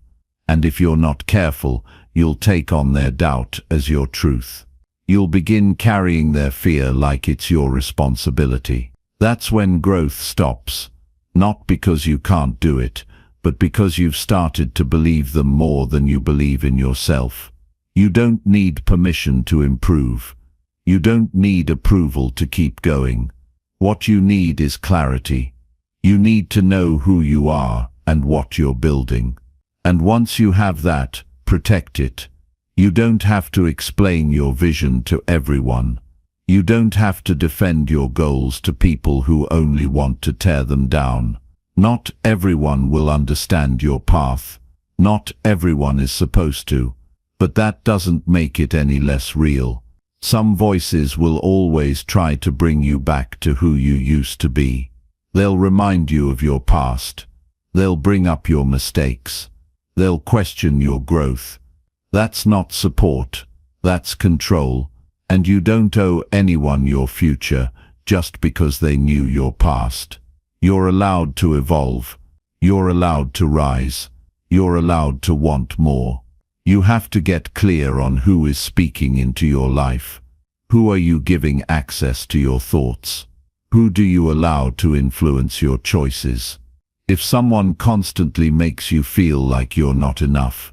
And if you're not careful, you'll take on their doubt as your truth. You'll begin carrying their fear like it's your responsibility. That's when growth stops. Not because you can't do it, but because you've started to believe them more than you believe in yourself. You don't need permission to improve. You don't need approval to keep going. What you need is clarity. You need to know who you are and what you're building. And once you have that, protect it. You don't have to explain your vision to everyone. You don't have to defend your goals to people who only want to tear them down. Not everyone will understand your path. Not everyone is supposed to. But that doesn't make it any less real. Some voices will always try to bring you back to who you used to be. They'll remind you of your past. They'll bring up your mistakes. They'll question your growth. That's not support. That's control. And you don't owe anyone your future just because they knew your past. You're allowed to evolve. You're allowed to rise. You're allowed to want more. You have to get clear on who is speaking into your life. Who are you giving access to your thoughts? Who do you allow to influence your choices? If someone constantly makes you feel like you're not enough,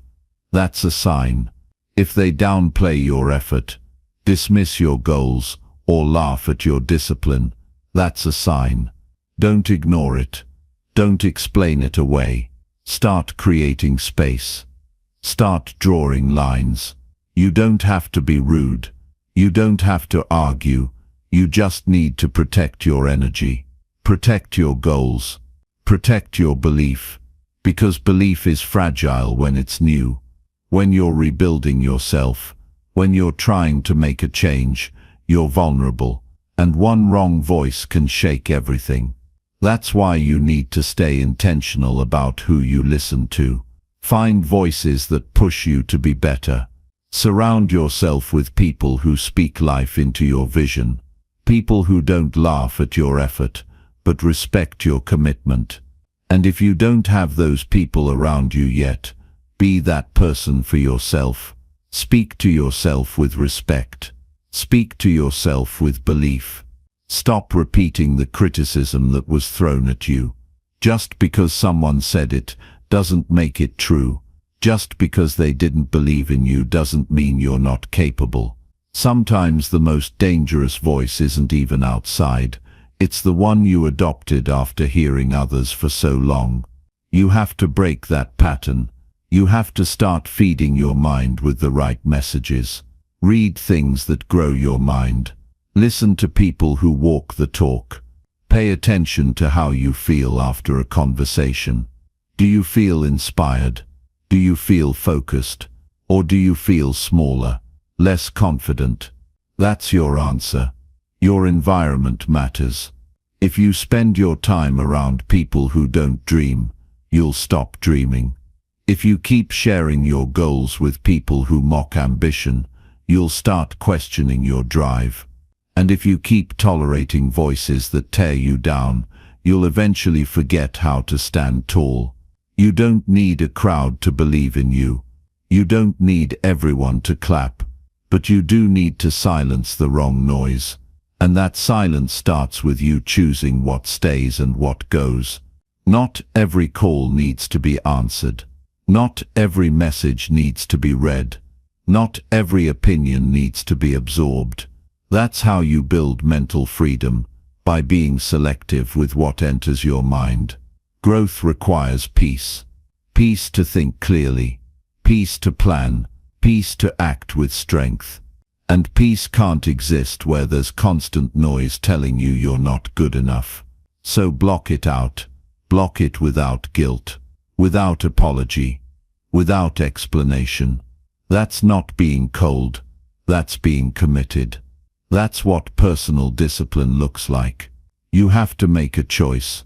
that's a sign. If they downplay your effort, dismiss your goals, or laugh at your discipline, that's a sign. Don't ignore it. Don't explain it away. Start creating space. Start drawing lines. You don't have to be rude. You don't have to argue. You just need to protect your energy. Protect your goals. Protect your belief. Because belief is fragile when it's new. When you're rebuilding yourself. When you're trying to make a change, you're vulnerable. And one wrong voice can shake everything. That's why you need to stay intentional about who you listen to. Find voices that push you to be better. Surround yourself with people who speak life into your vision. People who don't laugh at your effort, but respect your commitment. And if you don't have those people around you yet, be that person for yourself. Speak to yourself with respect. Speak to yourself with belief. Stop repeating the criticism that was thrown at you. Just because someone said it doesn't make it true. Just because they didn't believe in you doesn't mean you're not capable. Sometimes the most dangerous voice isn't even outside. It's the one you adopted after hearing others for so long. You have to break that pattern. You have to start feeding your mind with the right messages. Read things that grow your mind. Listen to people who walk the talk. Pay attention to how you feel after a conversation. Do you feel inspired? Do you feel focused? Or do you feel smaller, less confident? That's your answer. Your environment matters. If you spend your time around people who don't dream, you'll stop dreaming. If you keep sharing your goals with people who mock ambition, you'll start questioning your drive. And if you keep tolerating voices that tear you down, you'll eventually forget how to stand tall. You don't need a crowd to believe in you. You don't need everyone to clap. But you do need to silence the wrong noise. And that silence starts with you choosing what stays and what goes. Not every call needs to be answered. Not every message needs to be read. Not every opinion needs to be absorbed. That's how you build mental freedom, by being selective with what enters your mind. Growth requires peace. Peace to think clearly. Peace to plan. Peace to act with strength. And peace can't exist where there's constant noise telling you you're not good enough. So block it out. Block it without guilt. Without apology. Without explanation. That's not being cold. That's being committed. That's what personal discipline looks like. You have to make a choice.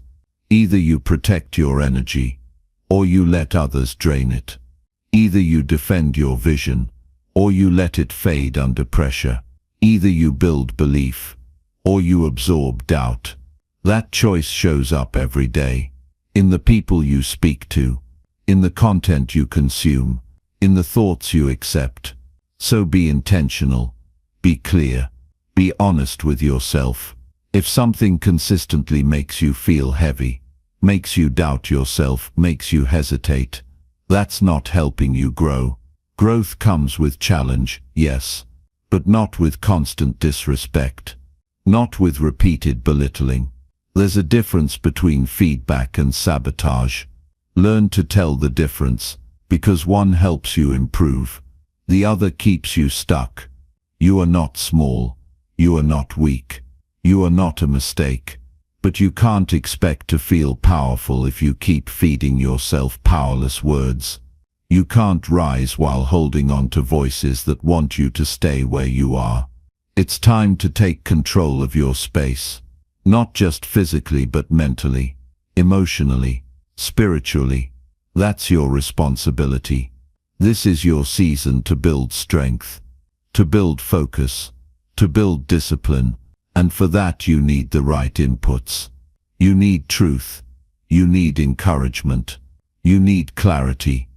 Either you protect your energy, or you let others drain it. Either you defend your vision, or you let it fade under pressure. Either you build belief, or you absorb doubt. That choice shows up every day. In the people you speak to, in the content you consume, in the thoughts you accept. So be intentional, be clear, be honest with yourself. If something consistently makes you feel heavy, makes you doubt yourself, makes you hesitate, that's not helping you grow. Growth comes with challenge, yes, but not with constant disrespect, not with repeated belittling. There's a difference between feedback and sabotage. Learn to tell the difference, because one helps you improve, the other keeps you stuck. You are not small, you are not weak, you are not a mistake, but you can't expect to feel powerful if you keep feeding yourself powerless words. You can't rise while holding on to voices that want you to stay where you are. It's time to take control of your space, not just physically but mentally, emotionally, spiritually. That's your responsibility. This is your season to build strength, to build focus, to build discipline, and for that you need the right inputs. You need truth, you need encouragement, you need clarity,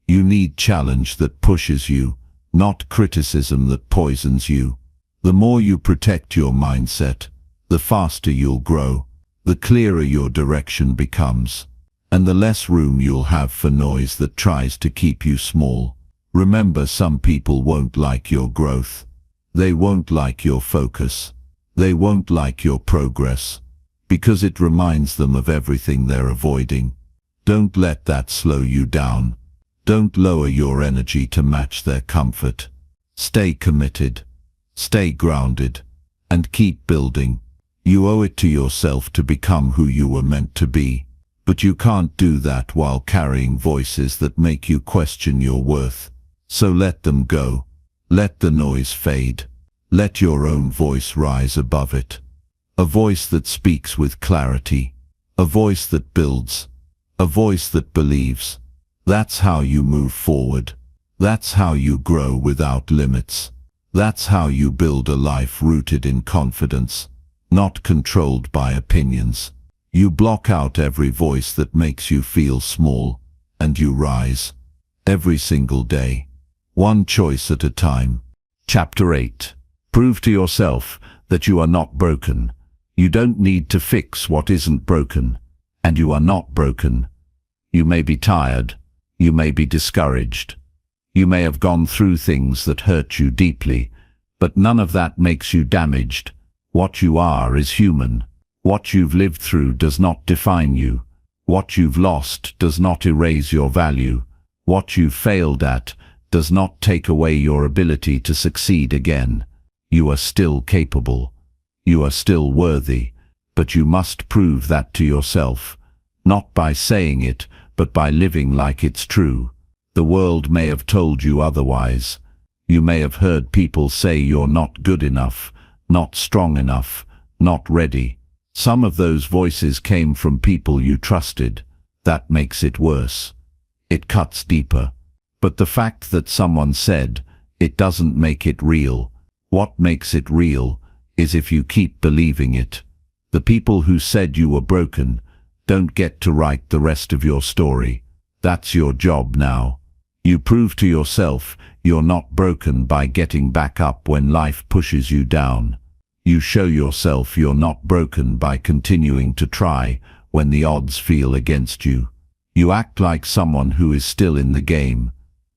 you need challenge that pushes you, not criticism that poisons you. The more you protect your mindset, the faster you'll grow, the clearer your direction becomes, and the less room you'll have for noise that tries to keep you small. Remember, some people won't like your growth. They won't like your focus. They won't like your progress, because it reminds them of everything they're avoiding. Don't let that slow you down. Don't lower your energy to match their comfort. Stay committed, stay grounded, and keep building. You owe it to yourself to become who you were meant to be, but you can't do that while carrying voices that make you question your worth. So let them go. Let the noise fade. Let your own voice rise above it. A voice that speaks with clarity. A voice that builds. A voice that believes. That's how you move forward. That's how you grow without limits. That's how you build a life rooted in confidence, not controlled by opinions. You block out every voice that makes you feel small, and you rise. Every single day. One choice at a time. Chapter 8. Prove to yourself that you are not broken. You don't need to fix what isn't broken, and you are not broken. You may be tired. You may be discouraged. You may have gone through things that hurt you deeply, but none of that makes you damaged. What you are is human. What you've lived through does not define you. What you've lost does not erase your value. What you've failed at does not take away your ability to succeed again. You are still capable. You are still worthy, but you must prove that to yourself, not by saying it, but by living like it's true. The world may have told you otherwise. You may have heard people say you're not good enough, not strong enough, not ready. Some of those voices came from people you trusted. That makes it worse. It cuts deeper. But the fact that someone said it doesn't make it real. What makes it real is if you keep believing it. The people who said you were broken don't get to write the rest of your story. That's your job now. You prove to yourself you're not broken by getting back up when life pushes you down. You show yourself you're not broken by continuing to try when the odds feel against you. You act like someone who is still in the game,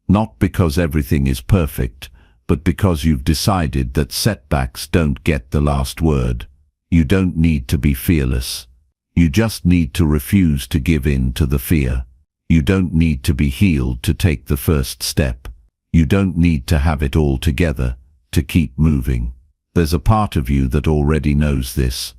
not because everything is perfect, but because you've decided that setbacks don't get the last word. You don't need to be fearless. You just need to refuse to give in to the fear. You don't need to be healed to take the first step. You don't need to have it all together to keep moving. There's a part of you that already knows this.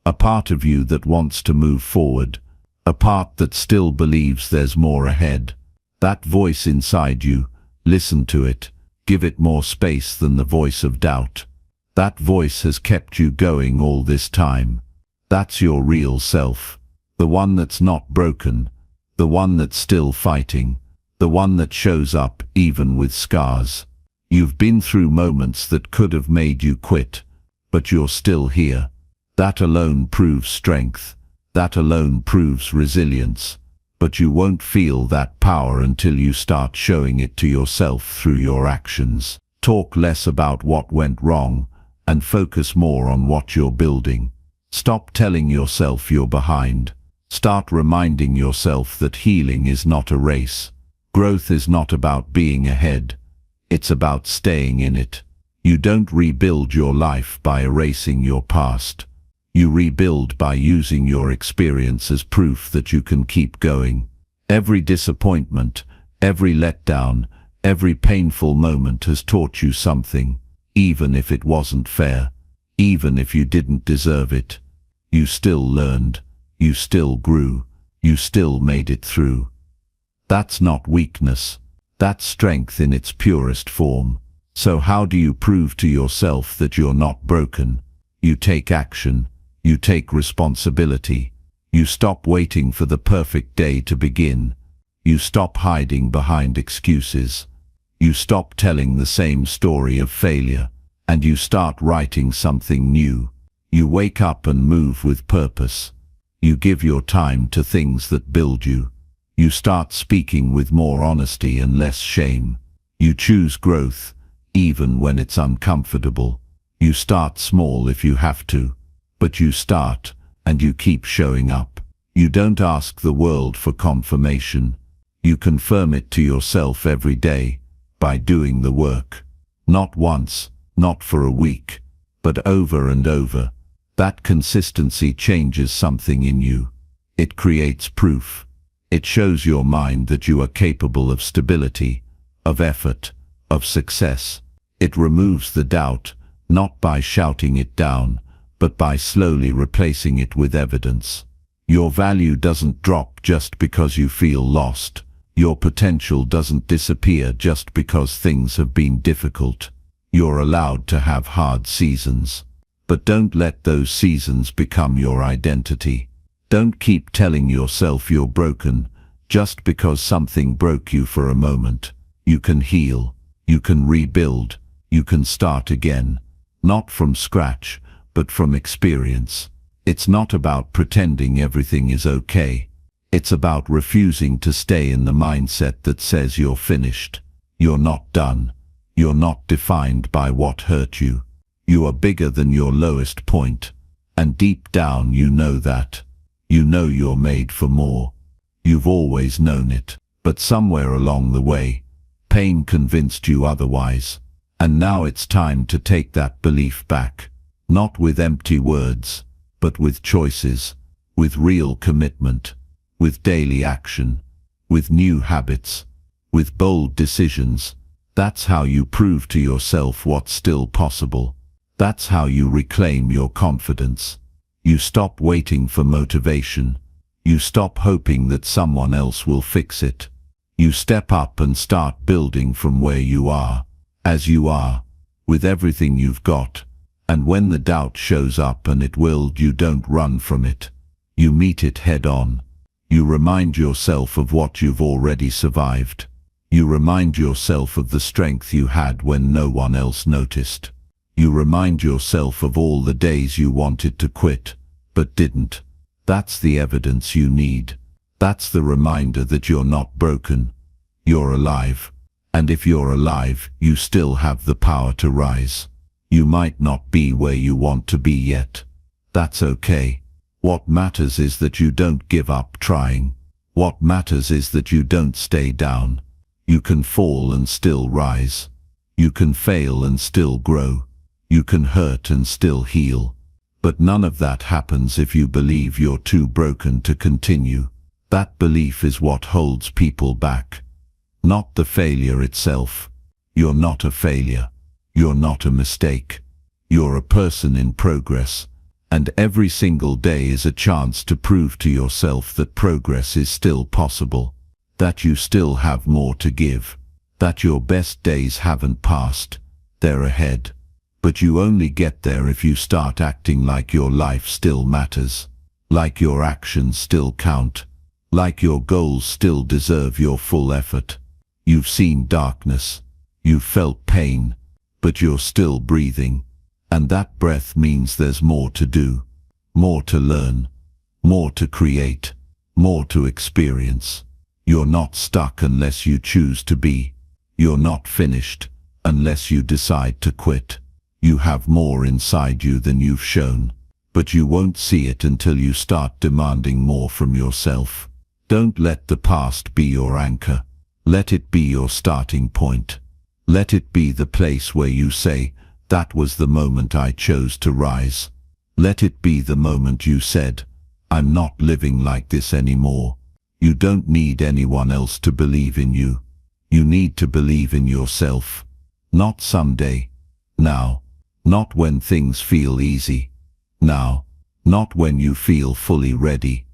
A part of you that wants to move forward. A part that still believes there's more ahead. That voice inside you, listen to it. Give it more space than the voice of doubt. That voice has kept you going all this time. That's your real self. The one that's not broken. The one that's still fighting. The one that shows up even with scars. You've been through moments that could have made you quit, but you're still here. That alone proves strength. That alone proves resilience. But you won't feel that power until you start showing it to yourself through your actions. Talk less about what went wrong and focus more on what you're building. Stop telling yourself you're behind. Start reminding yourself that healing is not a race. Growth is not about being ahead. It's about staying in it. You don't rebuild your life by erasing your past. You rebuild by using your experience as proof that you can keep going. Every disappointment, every letdown, every painful moment has taught you something, even if it wasn't fair, even if you didn't deserve it. You still learned, you still grew, you still made it through. That's not weakness, that's strength in its purest form. So how do you prove to yourself that you're not broken? You take action, you take responsibility. You stop waiting for the perfect day to begin. You stop hiding behind excuses. You stop telling the same story of failure, and you start writing something new. You wake up and move with purpose. You give your time to things that build you. You start speaking with more honesty and less shame. You choose growth, even when it's uncomfortable. You start small if you have to, but you start, and you keep showing up. You don't ask the world for confirmation. You confirm it to yourself every day, by doing the work. Not once, not for a week, but over and over. That consistency changes something in you. It creates proof. It shows your mind that you are capable of stability, of effort, of success. It removes the doubt, not by shouting it down, but by slowly replacing it with evidence. Your value doesn't drop just because you feel lost. Your potential doesn't disappear just because things have been difficult. You're allowed to have hard seasons. But don't let those seasons become your identity. Don't keep telling yourself you're broken just because something broke you for a moment. You can heal. You can rebuild. You can start again. Not from scratch, but from experience. It's not about pretending everything is okay. It's about refusing to stay in the mindset that says you're finished. You're not done. You're not defined by what hurt you. You are bigger than your lowest point. And deep down you know that. You know you're made for more. You've always known it. But somewhere along the way, pain convinced you otherwise. And now it's time to take that belief back. Not with empty words, but with choices, with real commitment, with daily action, with new habits, with bold decisions. That's how you prove to yourself what's still possible. That's how you reclaim your confidence. You stop waiting for motivation. You stop hoping that someone else will fix it. You step up and start building from where you are, as you are, with everything you've got. And when the doubt shows up, and it will, you don't run from it. You meet it head on. You remind yourself of what you've already survived. You remind yourself of the strength you had when no one else noticed. You remind yourself of all the days you wanted to quit, but didn't. That's the evidence you need. That's the reminder that you're not broken. You're alive. And if you're alive, you still have the power to rise. You might not be where you want to be yet. That's okay. What matters is that you don't give up trying. What matters is that you don't stay down. You can fall and still rise. You can fail and still grow. You can hurt and still heal. But none of that happens if you believe you're too broken to continue. That belief is what holds people back. Not the failure itself. You're not a failure. You're not a mistake. You're a person in progress. And every single day is a chance to prove to yourself that progress is still possible. That you still have more to give. That your best days haven't passed. They're ahead. But you only get there if you start acting like your life still matters. Like your actions still count. Like your goals still deserve your full effort. You've seen darkness. You felt pain, but you're still breathing. And that breath means there's more to do, more to learn, more to create, more to experience. You're not stuck unless you choose to be. You're not finished unless you decide to quit. You have more inside you than you've shown, but you won't see it until you start demanding more from yourself. Don't let the past be your anchor. Let it be your starting point. Let it be the place where you say, "That was the moment I chose to rise." Let it be the moment you said, "I'm not living like this anymore." You don't need anyone else to believe in you. You need to believe in yourself. Not someday. Now. Not when things feel easy. Now. Not when you feel fully ready.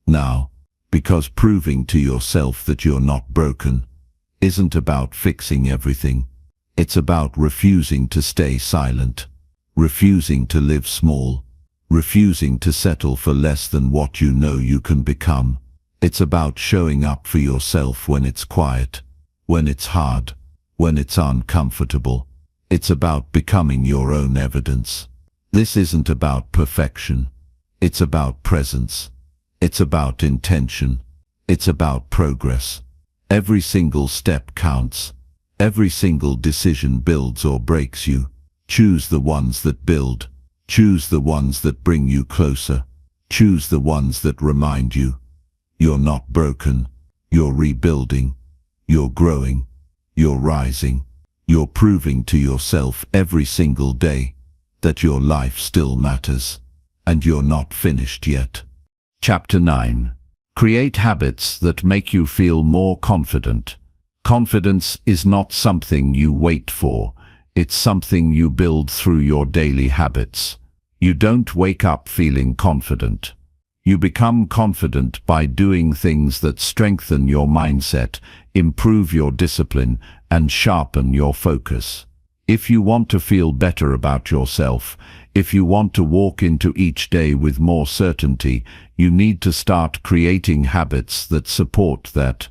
Now. Because proving to yourself that you're not broken isn't about fixing everything. It's about refusing to stay silent, refusing to live small, refusing to settle for less than what you know you can become. It's about showing up for yourself when it's quiet, when it's hard, when it's uncomfortable. It's about becoming your own evidence. This isn't about perfection. It's about presence. It's about intention. It's about progress. Every single step counts. Every single decision builds or breaks you. Choose the ones that build. Choose the ones that bring you closer. Choose the ones that remind you you're not broken. You're rebuilding. You're growing. You're rising. You're proving to yourself every single day that your life still matters. And you're not finished yet. Chapter 9. Create habits that make you feel more confident. Confidence is not something you wait for. It's something you build through your daily habits. You don't wake up feeling confident. You become confident by doing things that strengthen your mindset, improve your discipline, and sharpen your focus. If you want to feel better about yourself, if you want to walk into each day with more certainty, you need to start creating habits that support that.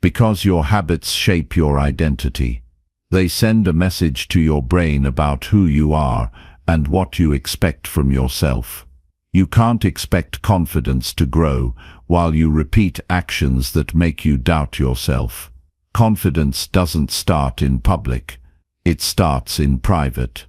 Because your habits shape your identity. They send a message to your brain about who you are and what you expect from yourself. You can't expect confidence to grow while you repeat actions that make you doubt yourself. Confidence doesn't start in public. It starts in private.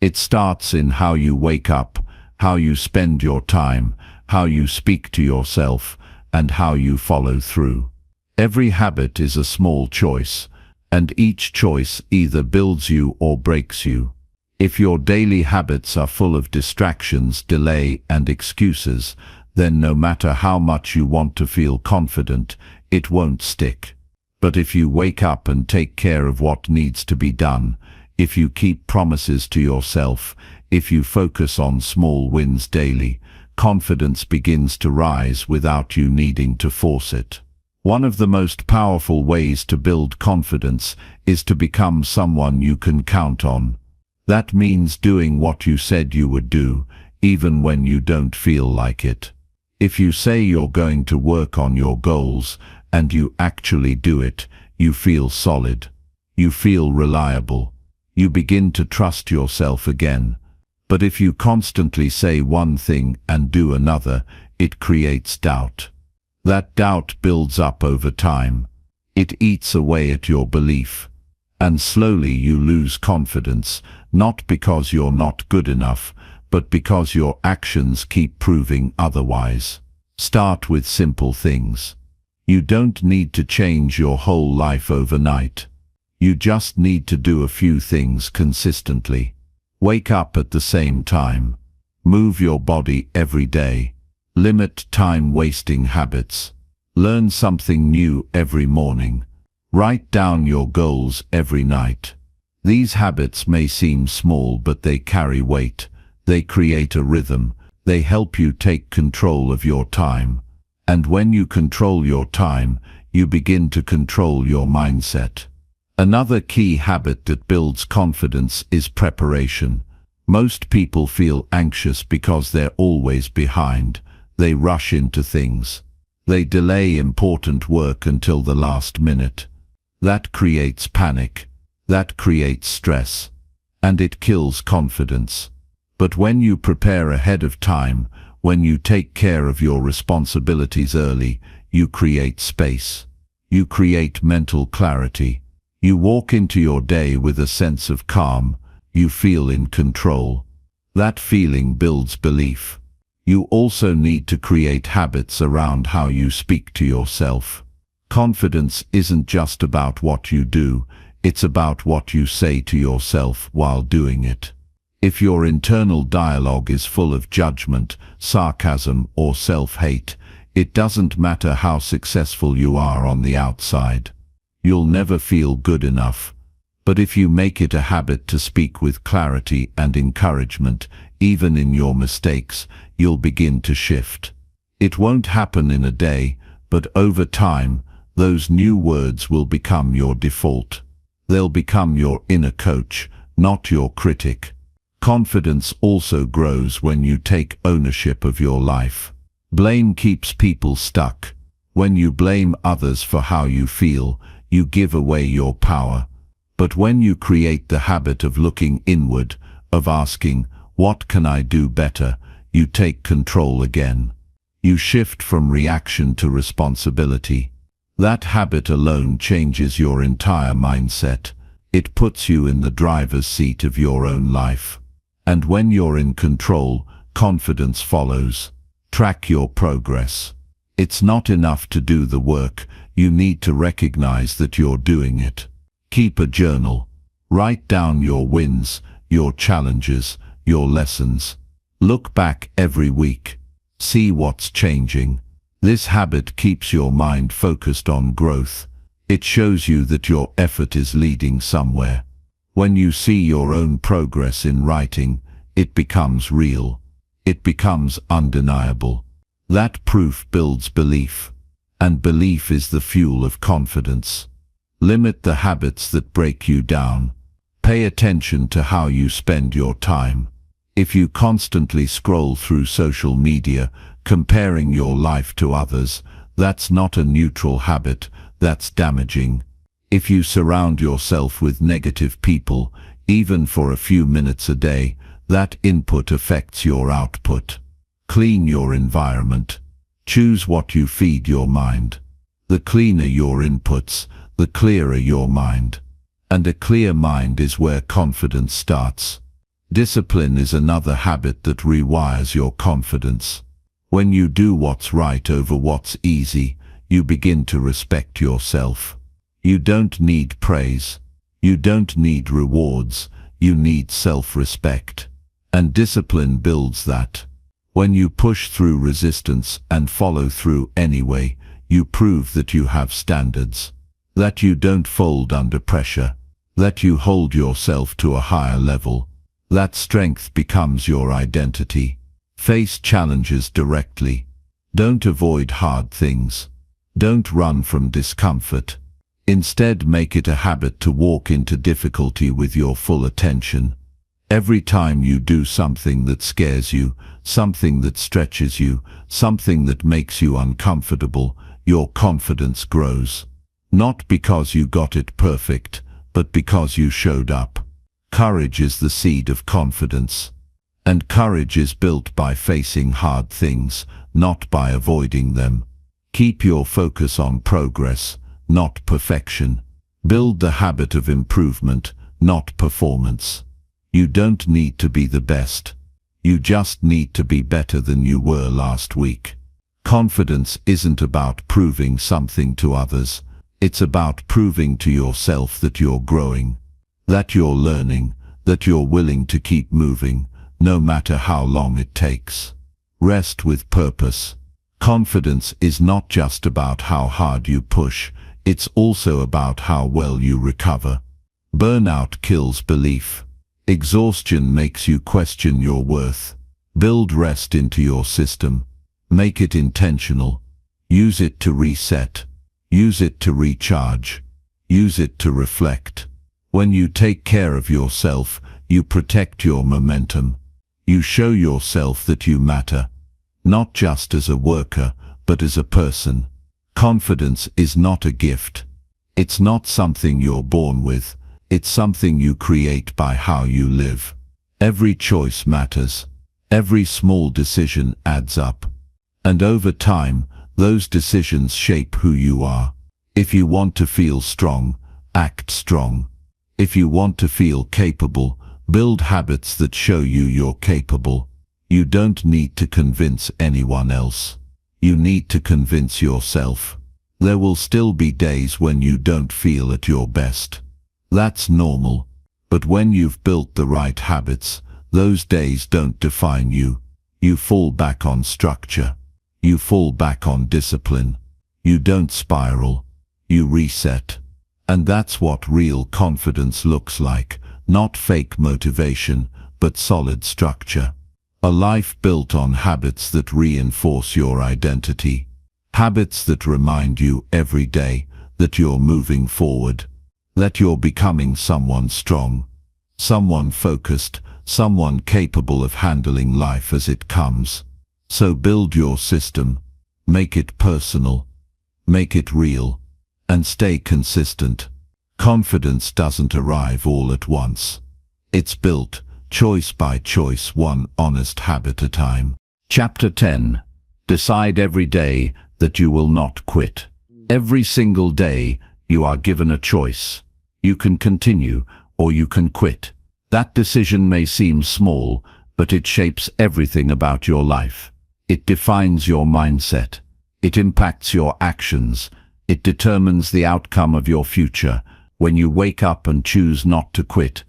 It starts in how you wake up, how you spend your time, how you speak to yourself, and how you follow through. Every habit is a small choice, and each choice either builds you or breaks you. If your daily habits are full of distractions, delay, and excuses, then no matter how much you want to feel confident, it won't stick. But if you wake up and take care of what needs to be done, if you keep promises to yourself, if you focus on small wins daily, confidence begins to rise without you needing to force it. One of the most powerful ways to build confidence is to become someone you can count on. That means doing what you said you would do, even when you don't feel like it. If you say you're going to work on your goals, and you actually do it, you feel solid. You feel reliable. You begin to trust yourself again. But if you constantly say one thing and do another, it creates doubt. That doubt builds up over time. It eats away at your belief. And slowly you lose confidence, not because you're not good enough, but because your actions keep proving otherwise. Start with simple things. You don't need to change your whole life overnight. You just need to do a few things consistently. Wake up at the same time. Move your body every day. Limit time-wasting habits. Learn something new every morning. Write down your goals every night. These habits may seem small, but they carry weight. They create a rhythm. They help you take control of your time. And when you control your time, you begin to control your mindset. Another key habit that builds confidence is preparation. Most people feel anxious because they're always behind. They rush into things. They delay important work until the last minute. That creates panic. That creates stress, and it kills confidence. But when you prepare ahead of time, when you take care of your responsibilities early, you create space. You create mental clarity. You walk into your day with a sense of calm. You feel in control. That feeling builds belief. You also need to create habits around how you speak to yourself. Confidence isn't just about what you do, it's about what you say to yourself while doing it. If your internal dialogue is full of judgment, sarcasm, or self-hate, it doesn't matter how successful you are on the outside. You'll never feel good enough. But if you make it a habit to speak with clarity and encouragement, even in your mistakes, you'll begin to shift. It won't happen in a day, but over time, those new words will become your default. They'll become your inner coach, not your critic. Confidence also grows when you take ownership of your life. Blame keeps people stuck. When you blame others for how you feel, you give away your power. But when you create the habit of looking inward, of asking, "What can I do better?" you take control again. You shift from reaction to responsibility. That habit alone changes your entire mindset. It puts you in the driver's seat of your own life. And when you're in control, confidence follows. Track your progress. It's not enough to do the work, you need to recognize that you're doing it. Keep a journal. Write down your wins, your challenges, your lessons. Look back every week. See what's changing. This habit keeps your mind focused on growth. It shows you that your effort is leading somewhere. When you see your own progress in writing, it becomes real. It becomes undeniable. That proof builds belief. And belief is the fuel of confidence. Limit the habits that break you down. Pay attention to how you spend your time. If you constantly scroll through social media, comparing your life to others, that's not a neutral habit, that's damaging. If you surround yourself with negative people, even for a few minutes a day, that input affects your output. Clean your environment. Choose what you feed your mind. The cleaner your inputs, the clearer your mind. And a clear mind is where confidence starts. Discipline is another habit that rewires your confidence. When you do what's right over what's easy, you begin to respect yourself. You don't need praise. You don't need rewards. You need self-respect. And discipline builds that. When you push through resistance and follow through anyway, you prove that you have standards. That you don't fold under pressure. That you hold yourself to a higher level. That strength becomes your identity. Face challenges directly. Don't avoid hard things. Don't run from discomfort. Instead, make it a habit to walk into difficulty with your full attention. Every time you do something that scares you, something that stretches you, something that makes you uncomfortable, your confidence grows. Not because you got it perfect, but because you showed up. Courage is the seed of confidence. And courage is built by facing hard things, not by avoiding them. Keep your focus on progress, not perfection. Build the habit of improvement, not performance. You don't need to be the best. You just need to be better than you were last week. Confidence isn't about proving something to others. It's about proving to yourself that you're growing, that you're learning, that you're willing to keep moving, no matter how long it takes. Rest with purpose. Confidence is not just about how hard you push, it's also about how well you recover. Burnout kills belief. Exhaustion makes you question your worth. Build rest into your system. Make it intentional. Use it to reset. Use it to recharge. Use it to reflect. When you take care of yourself, you protect your momentum. You show yourself that you matter, not just as a worker, but as a person. Confidence is not a gift. It's not something you're born with. It's something you create by how you live. Every choice matters. Every small decision adds up. And over time, those decisions shape who you are. If you want to feel strong, act strong. If you want to feel capable, build habits that show you're capable. You don't need to convince anyone else. You need to convince yourself. There will still be days when you don't feel at your best. That's normal. But when you've built the right habits, those days don't define you. You fall back on structure. You fall back on discipline. You don't spiral. You reset. And that's what real confidence looks like. Not fake motivation, but solid structure. A life built on habits that reinforce your identity. Habits that remind you every day that you're moving forward. That you're becoming someone strong. Someone focused. Someone capable of handling life as it comes. So build your system. Make it personal. Make it real. And stay consistent. Confidence doesn't arrive all at once. It's built, choice by choice, one honest habit at a time. Chapter 10. Decide every day that you will not quit. Every single day, you are given a choice. You can continue, or you can quit. That decision may seem small, but it shapes everything about your life. It defines your mindset. It impacts your actions. It determines the outcome of your future. When you wake up and choose not to quit,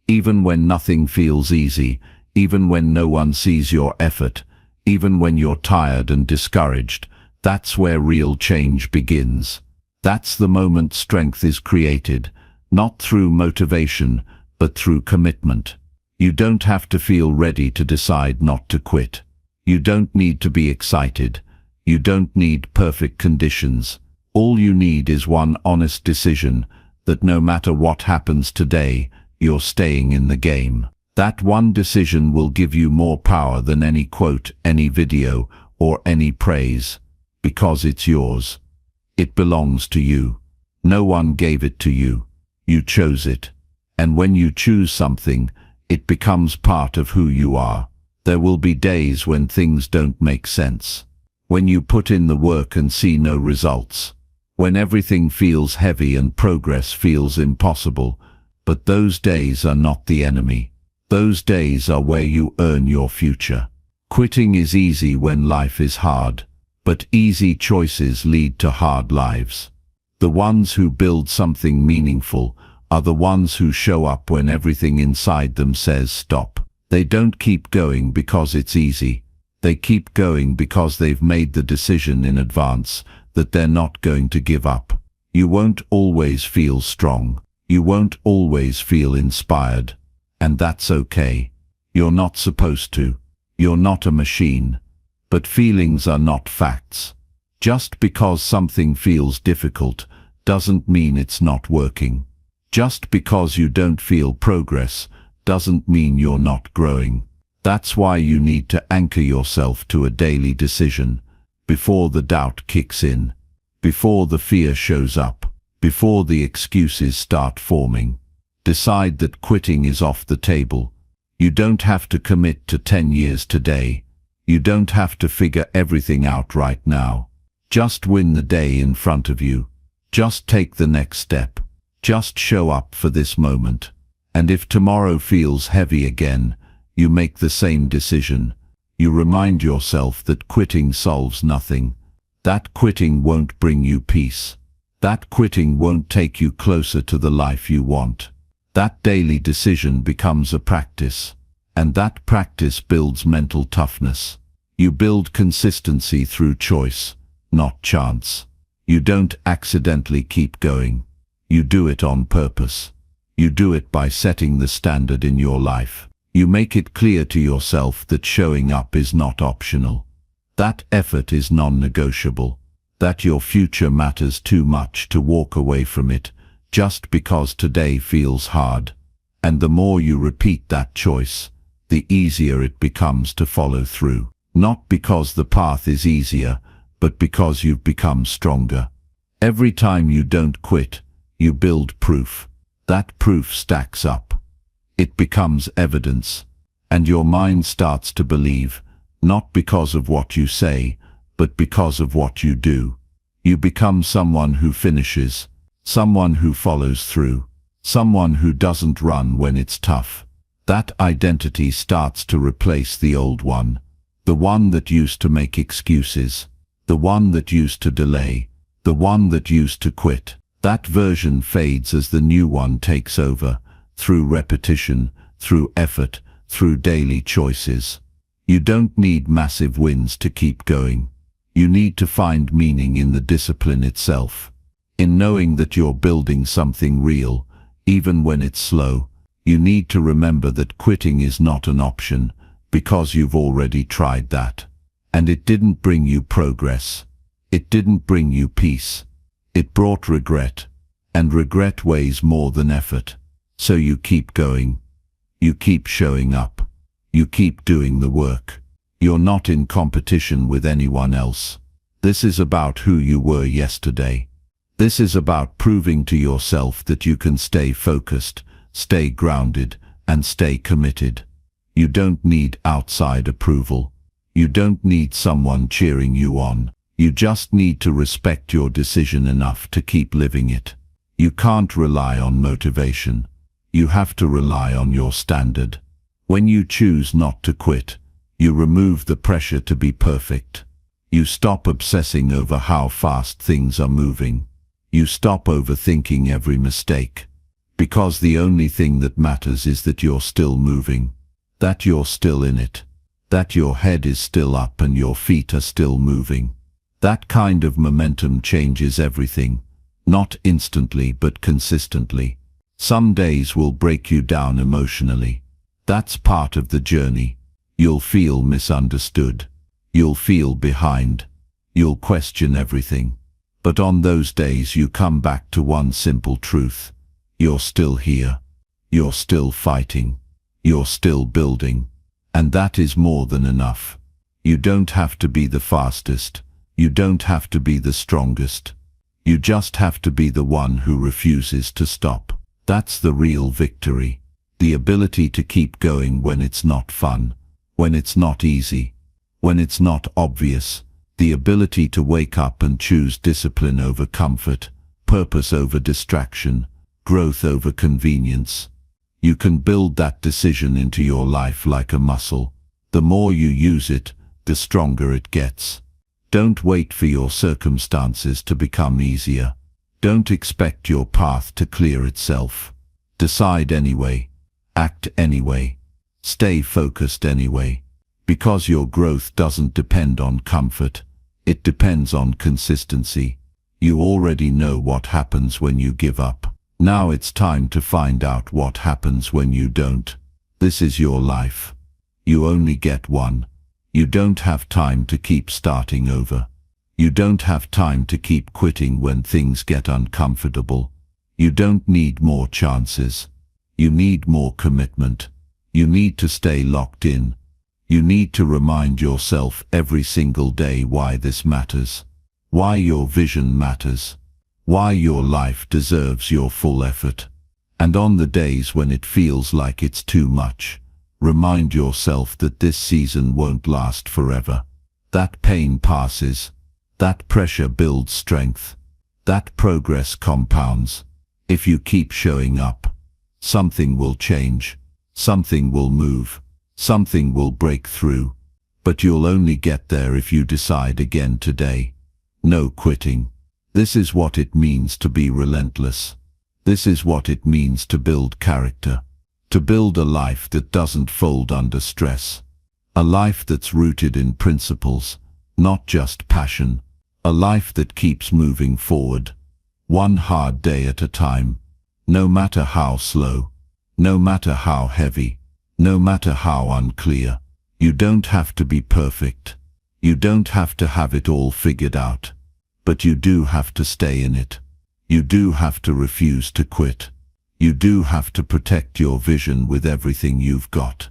even when nothing feels easy, even when no one sees your effort, even when you're tired and discouraged, that's where real change begins. That's the moment strength is created, not through motivation, but through commitment. You don't have to feel ready to decide not to quit. You don't need to be excited. You don't need perfect conditions. All you need is one honest decision that no matter what happens today, you're staying in the game. That one decision will give you more power than any quote, any video, or any praise, because it's yours. It belongs to you. No one gave it to you. You chose it. And when you choose something, it becomes part of who you are. There will be days when things don't make sense. When you put in the work and see no results. When everything feels heavy and progress feels impossible. But those days are not the enemy. Those days are where you earn your future. Quitting is easy when life is hard. But easy choices lead to hard lives. The ones who build something meaningful are the ones who show up when everything inside them says stop. They don't keep going because it's easy. They keep going because they've made the decision in advance that they're not going to give up. You won't always feel strong. You won't always feel inspired. And that's okay. You're not supposed to. You're not a machine. But feelings are not facts. Just because something feels difficult doesn't mean it's not working. Just because you don't feel progress doesn't mean you're not growing. That's why you need to anchor yourself to a daily decision, before the doubt kicks in, before the fear shows up, before the excuses start forming. Decide that quitting is off the table. You don't have to commit to 10 years today. You don't have to figure everything out right now. Just win the day in front of you. Just take the next step. Just show up for this moment. And if tomorrow feels heavy again, you make the same decision. You remind yourself that quitting solves nothing. That quitting won't bring you peace. That quitting won't take you closer to the life you want. That daily decision becomes a practice. And that practice builds mental toughness. You build consistency through choice, not chance. You don't accidentally keep going. You do it on purpose. You do it by setting the standard in your life. You make it clear to yourself that showing up is not optional. That effort is non-negotiable. That your future matters too much to walk away from it just because today feels hard. And the more you repeat that choice, the easier it becomes to follow through. Not because the path is easier, but because you've become stronger. Every time you don't quit, you build proof. that proof stacks up. It becomes evidence, and your mind starts to believe, not because of what you say, but because of what you do. You become someone who finishes, someone who follows through, someone who doesn't run when it's tough. That identity starts to replace the old one, the one that used to make excuses, the one that used to delay, the one that used to quit. That version fades as the new one takes over, through repetition, through effort, through daily choices. You don't need massive wins to keep going. You need to find meaning in the discipline itself, in knowing that you're building something real, even when it's slow. You need to remember that quitting is not an option, because you've already tried that. And it didn't bring you progress. It didn't bring you peace. It brought regret, and regret weighs more than effort. So you keep going. You keep showing up. You keep doing the work. You're not in competition with anyone else. This is about who you were yesterday. This is about proving to yourself that you can stay focused, stay grounded, and stay committed. You don't need outside approval. You don't need someone cheering you on. You just need to respect your decision enough to keep living it. You can't rely on motivation. You have to rely on your standard. When you choose not to quit, you remove the pressure to be perfect. You stop obsessing over how fast things are moving. You stop overthinking every mistake. Because the only thing that matters is that you're still moving, that you're still in it, that your head is still up and your feet are still moving. That kind of momentum changes everything, not instantly but consistently. Some days will break you down emotionally. That's part of the journey. You'll feel misunderstood. You'll feel behind. You'll question everything. But on those days you come back to one simple truth. You're still here. You're still fighting. You're still building. And that is more than enough. You don't have to be the fastest. You don't have to be the strongest. You just have to be the one who refuses to stop. That's the real victory. The ability to keep going when it's not fun, when it's not easy, when it's not obvious. The ability to wake up and choose discipline over comfort, purpose over distraction, growth over convenience. You can build that decision into your life like a muscle. The more you use it, the stronger it gets. Don't wait for your circumstances to become easier. Don't expect your path to clear itself. Decide anyway. Act anyway. Stay focused anyway. Because your growth doesn't depend on comfort. It depends on consistency. You already know what happens when you give up. Now it's time to find out what happens when you don't. This is your life. You only get one. You don't have time to keep starting over. You don't have time to keep quitting when things get uncomfortable. You don't need more chances. You need more commitment. You need to stay locked in. You need to remind yourself every single day why this matters. Why your vision matters. Why your life deserves your full effort. And on the days when it feels like it's too much, remind yourself that this season won't last forever. That pain passes. That pressure builds strength. That progress compounds. If you keep showing up, something will change. Something will move. Something will break through. But you'll only get there if you decide again today. No quitting. This is what it means to be relentless. This is what it means to build character. To build a life that doesn't fold under stress. A life that's rooted in principles, not just passion. A life that keeps moving forward, one hard day at a time. No matter how slow, no matter how heavy, no matter how unclear. You don't have to be perfect. You don't have to have it all figured out. But you do have to stay in it. You do have to refuse to quit. You do have to protect your vision with everything you've got.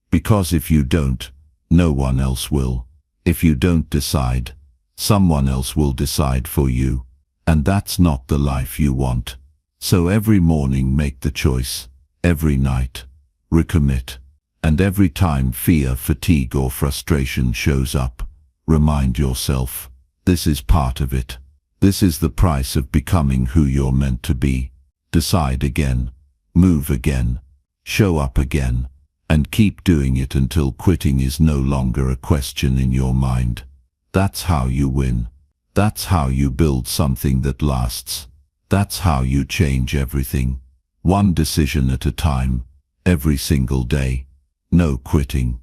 Because if you don't, no one else will. If you don't decide, someone else will decide for you. And that's not the life you want. So every morning make the choice, every night, recommit. And every time fear, fatigue or frustration shows up, remind yourself, this is part of it. This is the price of becoming who you're meant to be. Decide again, move again, show up again, and keep doing it until quitting is no longer a question in your mind. That's how you win. That's how you build something that lasts. That's how you change everything. One decision at a time, every single day. No quitting.